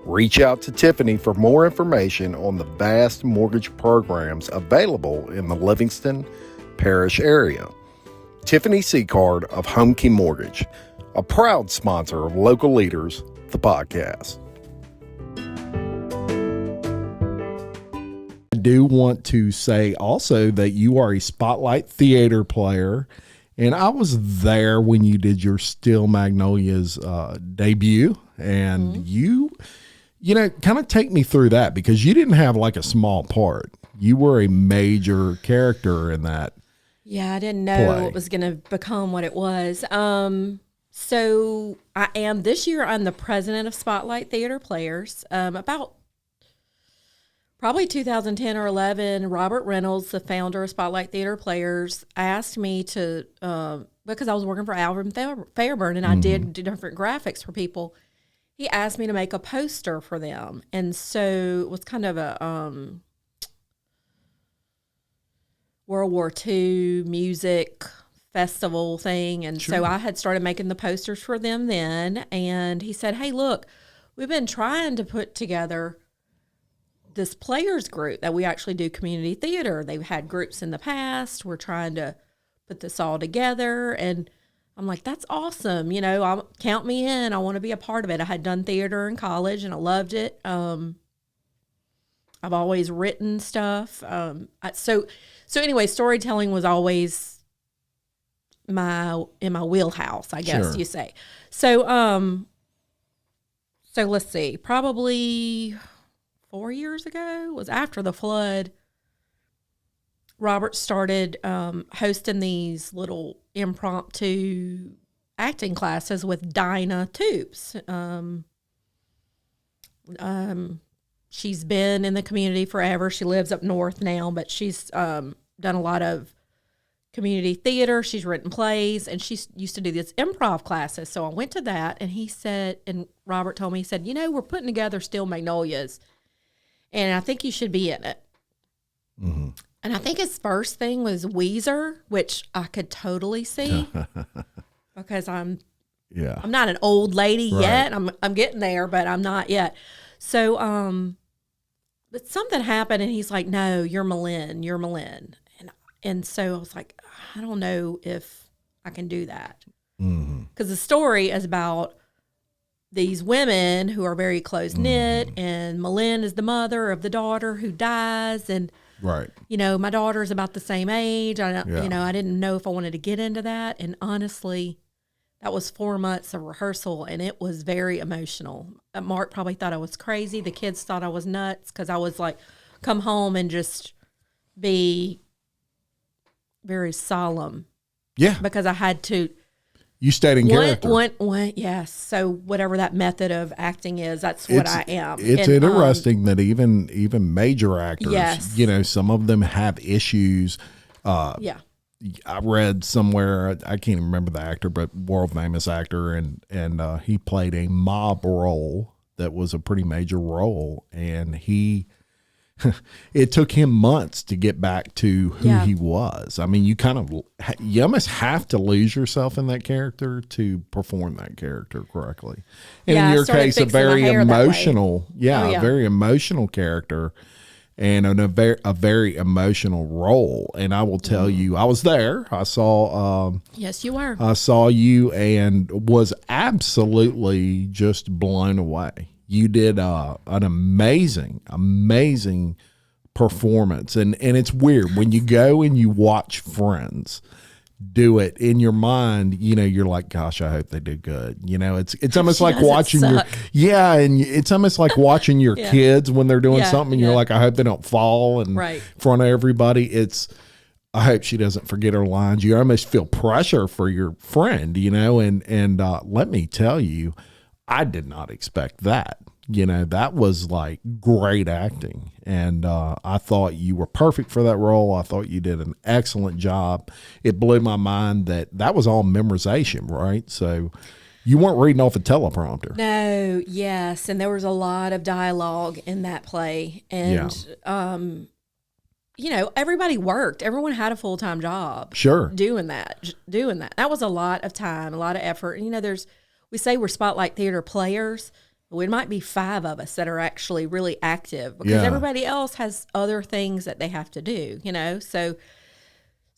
Reach out to Tiffany for more information on the vast mortgage programs available in the Livingston Parish area. Tiffany C-Card of Home Key Mortgage, a proud sponsor of Local Leaders, the podcast. I do want to say also that you are a Spotlight Theater player, and I was there when you did your Steel Magnolias debut, and you kind of take me through that, because you didn't have like a small part. You were a major character in that. Yeah, I didn't know it was going to become what it was. So this year I'm the president of Spotlight Theater Players. About probably 2010 or 11, Robert Reynolds, the founder of Spotlight Theater Players, asked me to, because I was working for Alvin Fairburn and I did different graphics for people. He asked me to make a poster for them. And so it was kind of a World War II music festival thing. And so I had started making the posters for them then. And he said, hey, look, we've been trying to put together this players group that we actually do community theater. They've had groups in the past. We're trying to put this all together. And I'm like, that's awesome. Count me in. I want to be a part of it. I had done theater in college and I loved it. I've always written stuff. So anyway, storytelling was always in my wheelhouse, I guess you say. So So let's see, probably 4 years ago, was after the flood, Robert started hosting these little impromptu acting classes with Dinah Toops. She's been in the community forever. She lives up north now, but she's done a lot of community theater. She's written plays, and she used to do these improv classes. So I went to that, and he said, and Robert told me, he said, we're putting together Steel Magnolias, and I think you should be in it. Mm-hmm. And I think his first thing was Weezer, which I could totally see because I'm not an old lady yet. I'm getting there, but I'm not yet. So, but something happened, and he's like, "No, you're Malin." And so I was like, I don't know if I can do that. Because the story is about these women who are very close-knit, and Malin is the mother of the daughter who dies. And, my daughter's about the same age. I didn't know if I wanted to get into that. And honestly, that was 4 months of rehearsal, and it was very emotional. Mark probably thought I was crazy. The kids thought I was nuts because I was like, come home and just be very solemn. Yeah. Because I had to. You stayed in character. Yes. So whatever that method of acting is, that's what I am. It's interesting that even major actors, some of them have issues. I read somewhere, I can't even remember the actor, but world famous actor, and he played a mob role that was a pretty major role, and it took him months to get back to who he was. I mean, you almost have to lose yourself in that character to perform that character correctly. And in your case, a very emotional, a very emotional character. And a very emotional role. And I will tell you, I was there. I saw. Yes, you were. I saw you and was absolutely just blown away. You did an amazing performance. And it's weird when you go and you watch Friends do it in your mind, you're like, gosh, I hope they do good. It's almost like watching and it's almost like watching your kids when they're doing something and you're like, I hope they don't fall in front of everybody. I hope she doesn't forget her lines. You almost feel pressure for your friend, and let me tell you, I did not expect that. That was like great acting. And I thought you were perfect for that role. I thought you did an excellent job. It blew my mind that was all memorization, right? So you weren't reading off a teleprompter. No, yes. And there was a lot of dialogue in that play. And, everybody worked. Everyone had a full-time job. Sure. Doing that. That was a lot of time, a lot of effort. And, we say we're Spotlight Theater players. It might be 5 of us that are actually really active because everybody else has other things that they have to do, So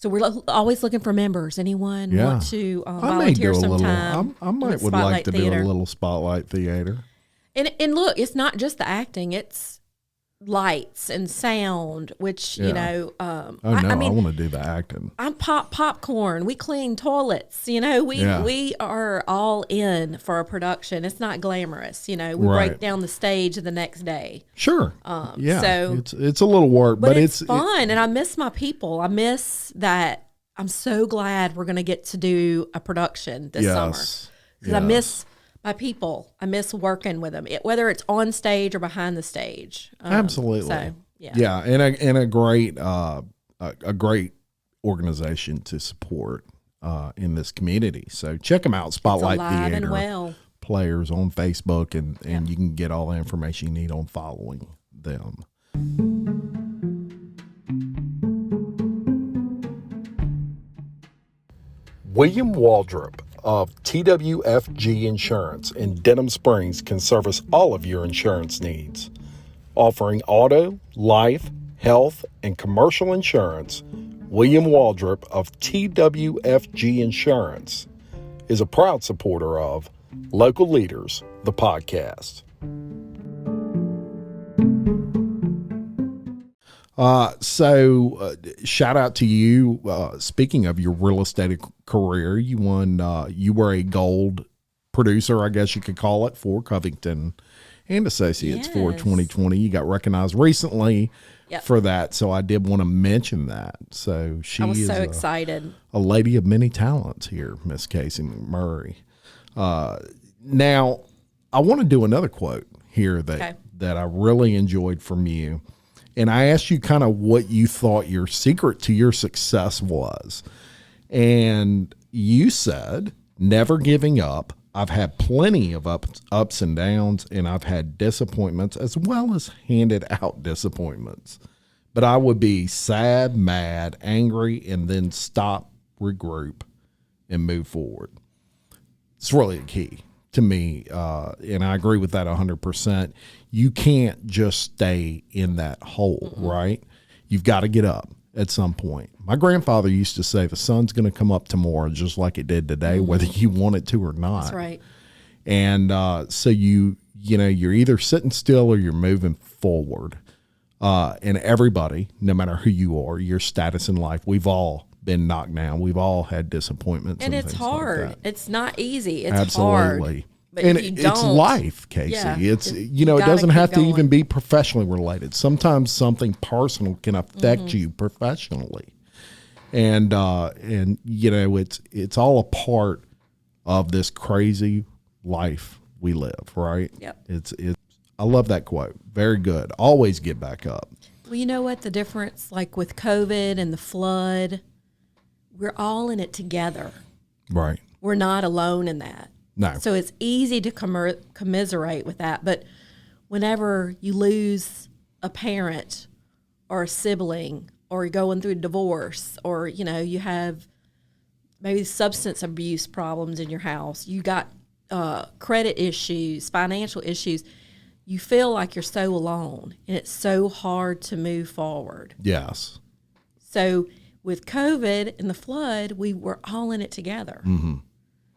we're always looking for members. Anyone want to volunteer sometime? I would like to do a little Spotlight Theater. And look, it's not just the acting; it's lights and sound, which I want to do the acting. I pop popcorn. We clean toilets. We are all in for a production. It's not glamorous. We break down the stage the next day. Sure. So it's a little work, but it's fun, and I miss my people. I miss that. I'm so glad we're going to get to do a production this summer because I miss my people. I miss working with them, whether it's on stage or behind the stage. Absolutely. So, and a great organization to support in this community. So check them out, Spotlight Theater Players on Facebook, and you can get all the information you need on following them. William Waldrop of TWFG Insurance in Denham Springs can service all of your insurance needs. Offering auto, life, health, and commercial insurance, William Waldrop of TWFG Insurance is a proud supporter of Local Leaders, the podcast. So shout out to you. Speaking of your real estate career, you were a gold producer, I guess you could call it, for Covington and Associates for 2020. You got recognized recently for that, so I did want to mention that. So I was so excited. A lady of many talents here, Miss Casie McMurray. Now, I want to do another quote here that I really enjoyed from you. And I asked you kind of what you thought your secret to your success was. And you said, never giving up. I've had plenty of ups and downs, and I've had disappointments as well as handed out disappointments. But I would be sad, mad, angry, and then stop, regroup, and move forward. It's really the key to me, and I agree with that 100%. You can't just stay in that hole, right? You've got to get up at some point. My grandfather used to say the sun's going to come up tomorrow just like it did today, whether you want it to or not. That's right. And so you're either sitting still or you're moving forward. And everybody, no matter who you are, your status in life, we've all been knocked down. We've all had disappointments. And it's hard. Like it's not easy. It's absolutely hard. But and if you don't, it's life, Casie. Yeah, it's it doesn't have to even be professionally related. Sometimes something personal can affect you professionally, and it's all a part of this crazy life we live, right? Yep. I love that quote. Very good. Always get back up. Well, you know what the difference, like with COVID and the flood, we're all in it together. Right. We're not alone in that. No. So it's easy to commiserate with that. But whenever you lose a parent or a sibling, or you're going through a divorce, or, you have maybe substance abuse problems in your house, you got credit issues, financial issues, you feel like you're so alone, and it's so hard to move forward. Yes. So with COVID and the flood, we were all in it together. Mm-hmm.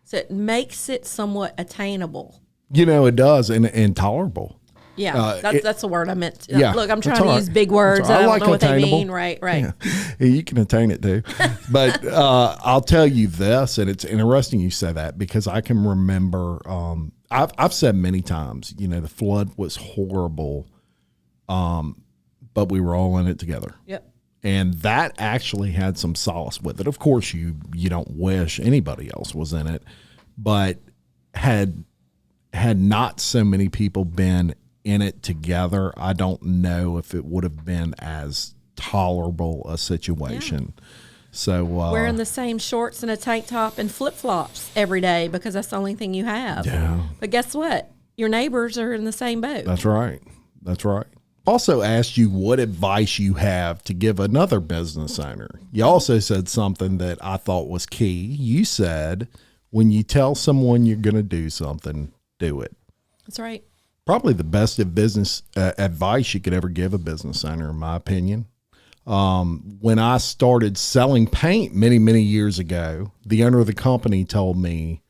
So it makes it somewhat attainable. It does, and tolerable. Yeah, that's the word I meant. Yeah, look, I'm trying to use big words. I don't know what they mean. Right. Yeah. You can attain it too. But I'll tell you this, and it's interesting you say that, because I can remember, I've said many times, the flood was horrible, but we were all in it together. Yep. And that actually had some solace with it. Of course, you don't wish anybody else was in it, but had not so many people been in it together, I don't know if it would have been as tolerable a situation. Yeah. So wearing the same shorts and a tank top and flip-flops every day because that's the only thing you have. Yeah. But guess what? Your neighbors are in the same boat. That's right. That's right. Also asked you what advice you have to give another business owner. You also said something that I thought was key. You said, when you tell someone you're going to do something, do it. That's right. Probably the best of business advice you could ever give a business owner, in my opinion. When I started selling paint many, many years ago, the owner of the company told me,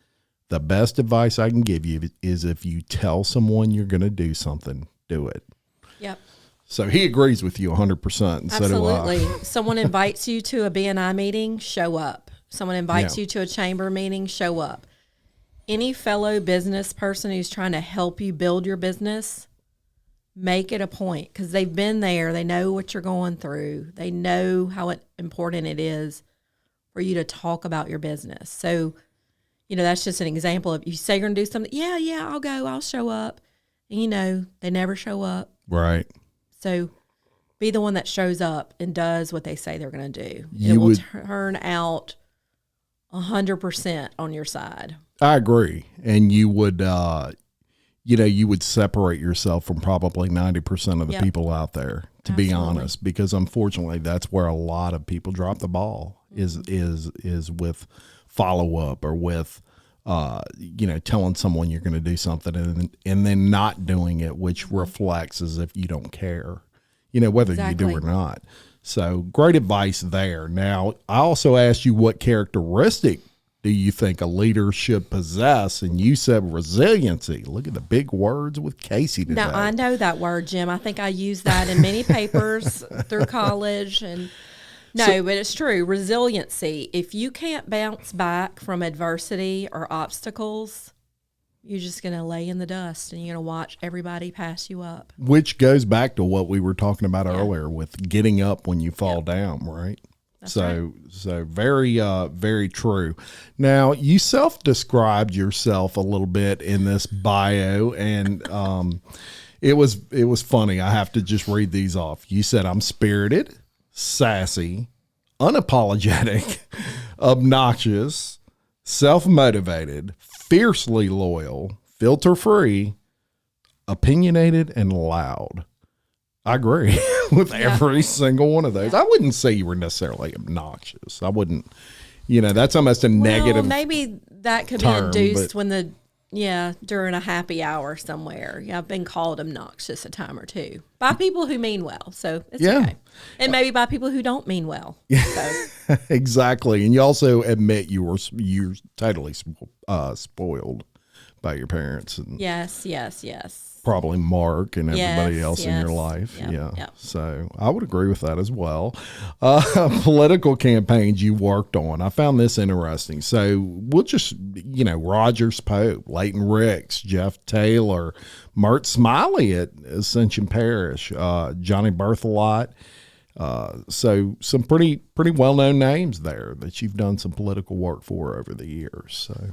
the best advice I can give you is if you tell someone you're going to do something, do it. Yep. So he agrees with you 100%. And absolutely. So do I. Someone invites you to a BNI meeting, show up. Someone invites you to a chamber meeting, show up. Any fellow business person who's trying to help you build your business, make it a point, because they've been there. They know what you're going through. They know how important it is for you to talk about your business. So, that's just an example of, you say you're going to do something. Yeah, I'll go. I'll show up. And, they never show up. Right. So be the one that shows up and does what they say they're going to do. It will turn out 100% on your side. I agree. And you would, you would separate yourself from probably 90% of the people out there, to be honest, because unfortunately that's where a lot of people drop the ball is with follow up, or with, telling someone you're going to do something and then not doing it, which reflects as if you don't care, whether you do or not. So great advice there. Now, I also asked you what characteristic do you think a leader should possess? And you said resiliency. Look at the big words with Casie today. Now, I know that word, Jim. I think I used that in many papers through college. And but it's true. Resiliency. If you can't bounce back from adversity or obstacles, You're just going to lay in the dust and you're going to watch everybody pass you up. Which goes back to what we were talking about earlier with getting up when you fall down, right? That's so very, very true. Now, you self-described yourself a little bit in this bio, and it was funny. I have to just read these off. You said, I'm spirited, sassy, unapologetic, obnoxious, self-motivated, fiercely loyal, filter-free, opinionated, and loud. I agree with every single one of those. I wouldn't say you were necessarily obnoxious. I wouldn't, that's almost a negative. Maybe that could term, be induced when during a happy hour somewhere. Yeah, I've been called obnoxious a time or two by people who mean well. So it's okay. And maybe by people who don't mean well. So. Exactly. And you also admit you're totally spoiled by your parents. And Yes. Probably Mark and everybody else in your life. Yep. So I would agree with that as well. Political campaigns you worked on. I found this interesting. So we'll just, Rogers Pope, Leighton Ricks, Jeff Taylor, Mert Smiley at Ascension Parish, Johnny Berthelot. So some pretty well-known names there that you've done some political work for over the years. So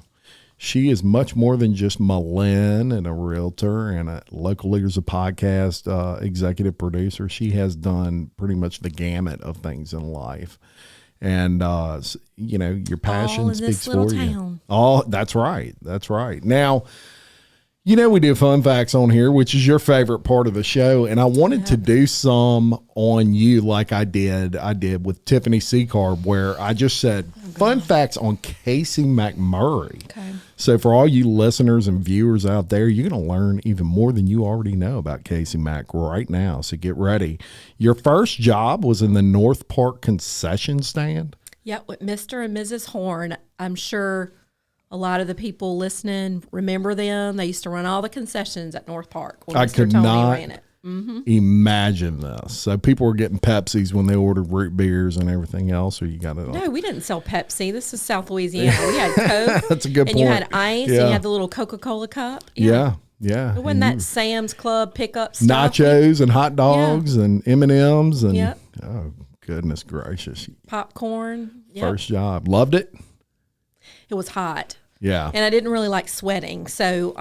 she is much more than just Malin and a realtor and a Local Leaders of Podcast executive producer. She has done pretty much the gamut of things in life. And, your passion speaks for you. That's right. That's right. Now, we do fun facts on here, which is your favorite part of the show. And I wanted to do some on you like I did with Tiffany Seacarb, where I just said fun facts on Casie McMurray. Okay. So for all you listeners and viewers out there, you're going to learn even more than you already know about Casie Mac right now. So get ready. Your first job was in the North Park concession stand? Yeah, with Mr. and Mrs. Horn. I'm sure a lot of the people listening remember them. They used to run all the concessions at North Park when I Mr. could Tony not ran it. Mm-hmm. Imagine this. So people were getting Pepsis when they ordered root beers and everything else, or you got it all? No, we didn't sell Pepsi. This is South Louisiana. We had Coke. That's a good point. And you had ice, and you had the little Coca-Cola cup. Yeah. It wasn't that Sam's Club pickup stuff. Nachos and hot dogs and M&Ms and oh, goodness gracious. Popcorn. First job. Loved it? It was hot. Yeah. And I didn't really like sweating. So,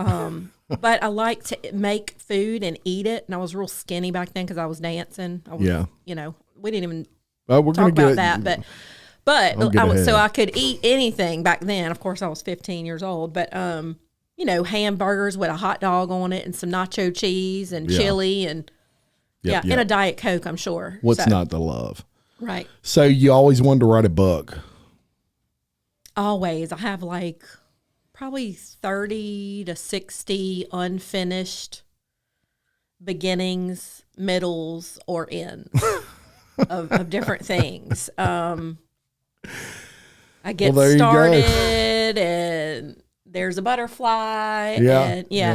but I liked to make food and eat it. And I was real skinny back then because I was dancing. We didn't even talk about that. So I could eat anything back then. Of course, I was 15 years old. But, hamburgers with a hot dog on it and some nacho cheese and chili and, and a Diet Coke, I'm sure. What's not to love? Right. So you always wanted to write a book? Always. I have probably 30 to 60 unfinished beginnings, middles, or ends of different things. I get started and there's a butterfly.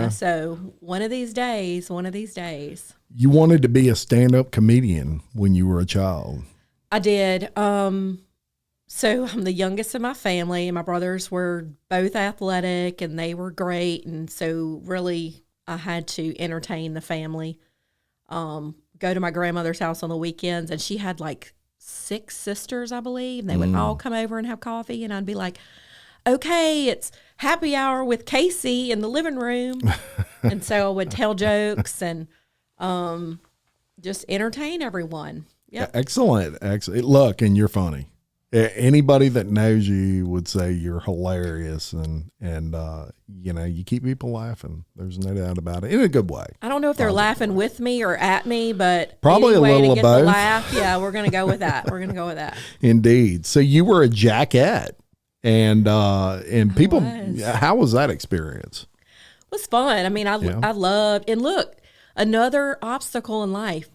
So one of these days. You wanted to be a stand-up comedian when you were a child. I did. So I'm the youngest of my family, and my brothers were both athletic, and they were great. And so really I had to entertain the family, go to my grandmother's house on the weekends, and she had 6 sisters, I believe. And they would all come over and have coffee, and I'd be like, okay, it's happy hour with Casie in the living room. And so I would tell jokes and just entertain everyone. Yep. Excellent. Look, and you're funny. Anybody that knows you would say you're hilarious and you keep people laughing. There's no doubt about it, in a good way. I don't know if they're laughing with me or at me, but probably a little of both. Laugh, we're going to go with that. Indeed. So you were a jackette and people, how was that experience? It was fun. I mean, I loved, and look, another obstacle in life.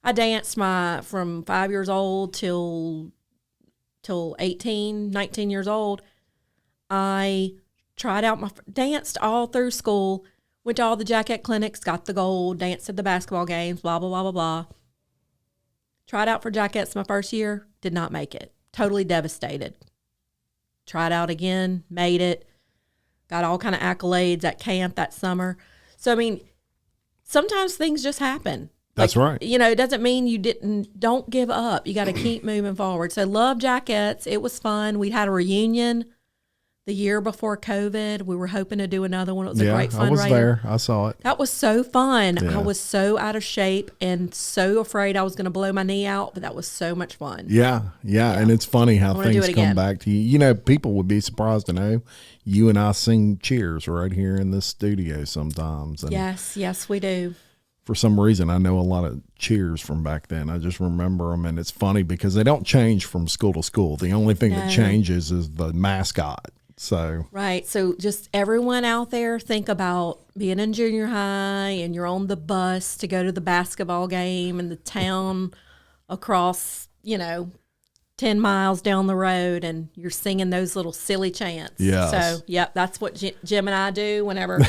I danced from 5 years old till 18, 19 years old. I tried out danced all through school, went to all the jacket clinics, got the gold, danced at the basketball games, blah, blah, blah, blah, blah. Tried out for jackets my first year, did not make it. Totally devastated. Tried out again, made it. got all kind of accolades at camp that summer. So, I mean, sometimes things just happen. That's right. You know, it doesn't mean don't give up. You got to keep moving forward. So Love Jackets, it was fun. We had a reunion the year before COVID. We were hoping to do another one. It was a great fundraiser. I was there. I saw it. That was so fun. Yeah. I was so out of shape and so afraid I was going to blow my knee out, but that was so much fun. Yeah. And it's funny how things come back to you. You know, people would be surprised to know you and I sing cheers right here in this studio sometimes. And yes, we do. For some reason, I know a lot of cheers from back then. I just remember them, and it's funny because they don't change from school to school. The only thing that changes is the mascot. So right. So just everyone out there, think about being in junior high and you're on the bus to go to the basketball game in the town across, 10 miles down the road, and you're singing those little silly chants. Yes. So, yep, that's what Jim and I do whenever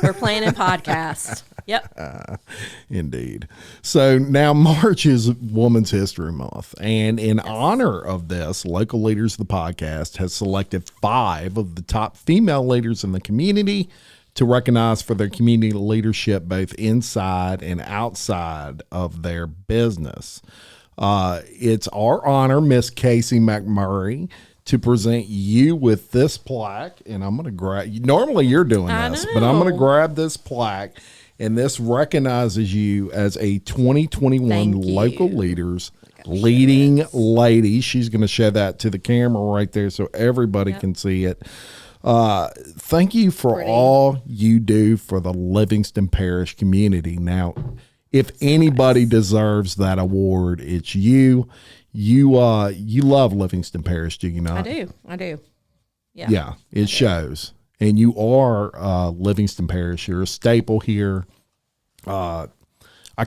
we're planning podcasts. Yep. Indeed. So now March is Women's History Month, and in honor of this, Local Leaders of the Podcast has selected 5 of the top female leaders in the community to recognize for their community leadership both inside and outside of their business. It's our honor, Miss Casie McMurray, to present you with this plaque, and I'm going to grab. Normally you're doing this, but I'm going to grab this plaque, and this recognizes you as a 2021 Local Leaders Leading Lady. She's going to show that to the camera right there so everybody can see it. Thank you for all you do for the Livingston Parish community. Now, if anybody deserves that award, it's you. You love Livingston Parish, do you not? I do. Yeah, it shows. And you are Livingston Parish. You're a staple here. I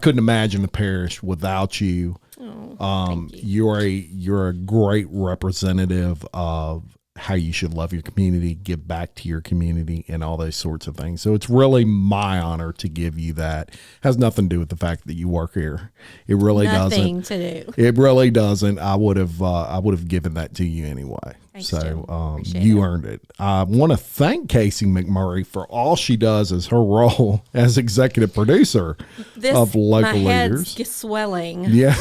couldn't imagine the parish without you. Thank you. You're a great representative of how you should love your community, give back to your community, and all those sorts of things. So it's really my honor to give you that. Has nothing to do with the fact that you work here. It really doesn't. Nothing to do. It really doesn't. I would have given that to you anyway. Thanks, so you earned it. I want to thank Casie McMurray for all she does as her role as executive producer of Local Leaders. Head's swelling. Yeah.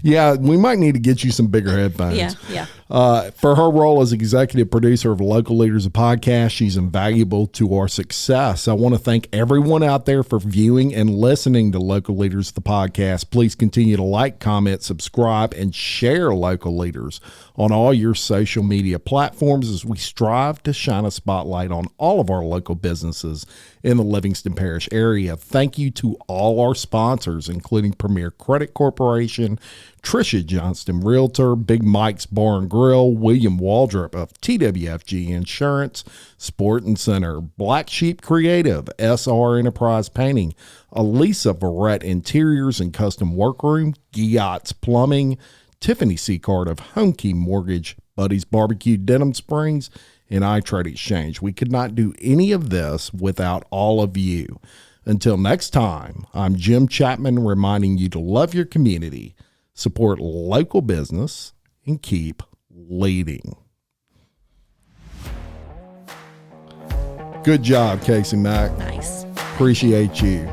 Yeah, we might need to get you some bigger headphones. Yeah. For her role as executive producer of Local Leaders, a podcast, she's invaluable to our success. I want to thank everyone out there for viewing and listening to Local Leaders, the podcast. Please continue to like, comment, subscribe, and share Local Leaders on all your social media platforms as we strive to shine a spotlight on all of our local businesses in the Livingston Parish area. Thank you to all our sponsors, including Premier Credit Corporation, Tricia Johnston Realtor, Big Mike's Bar and Grill, William Waldrop of TWFG Insurance, Sporting Center, Black Sheep Creative, SR Enterprise Painting, Elisa Verrett Interiors and Custom Workroom, Giot's Plumbing, Tiffany Seacard of Home Key Mortgage, Buddy's Barbecue Denham Springs, and iTrade Exchange. We could not do any of this without all of you. Until next time, I'm Jim Chapman reminding you to love your community, support local business, and keep leading. Good job, Casie Mac. Nice. Appreciate you.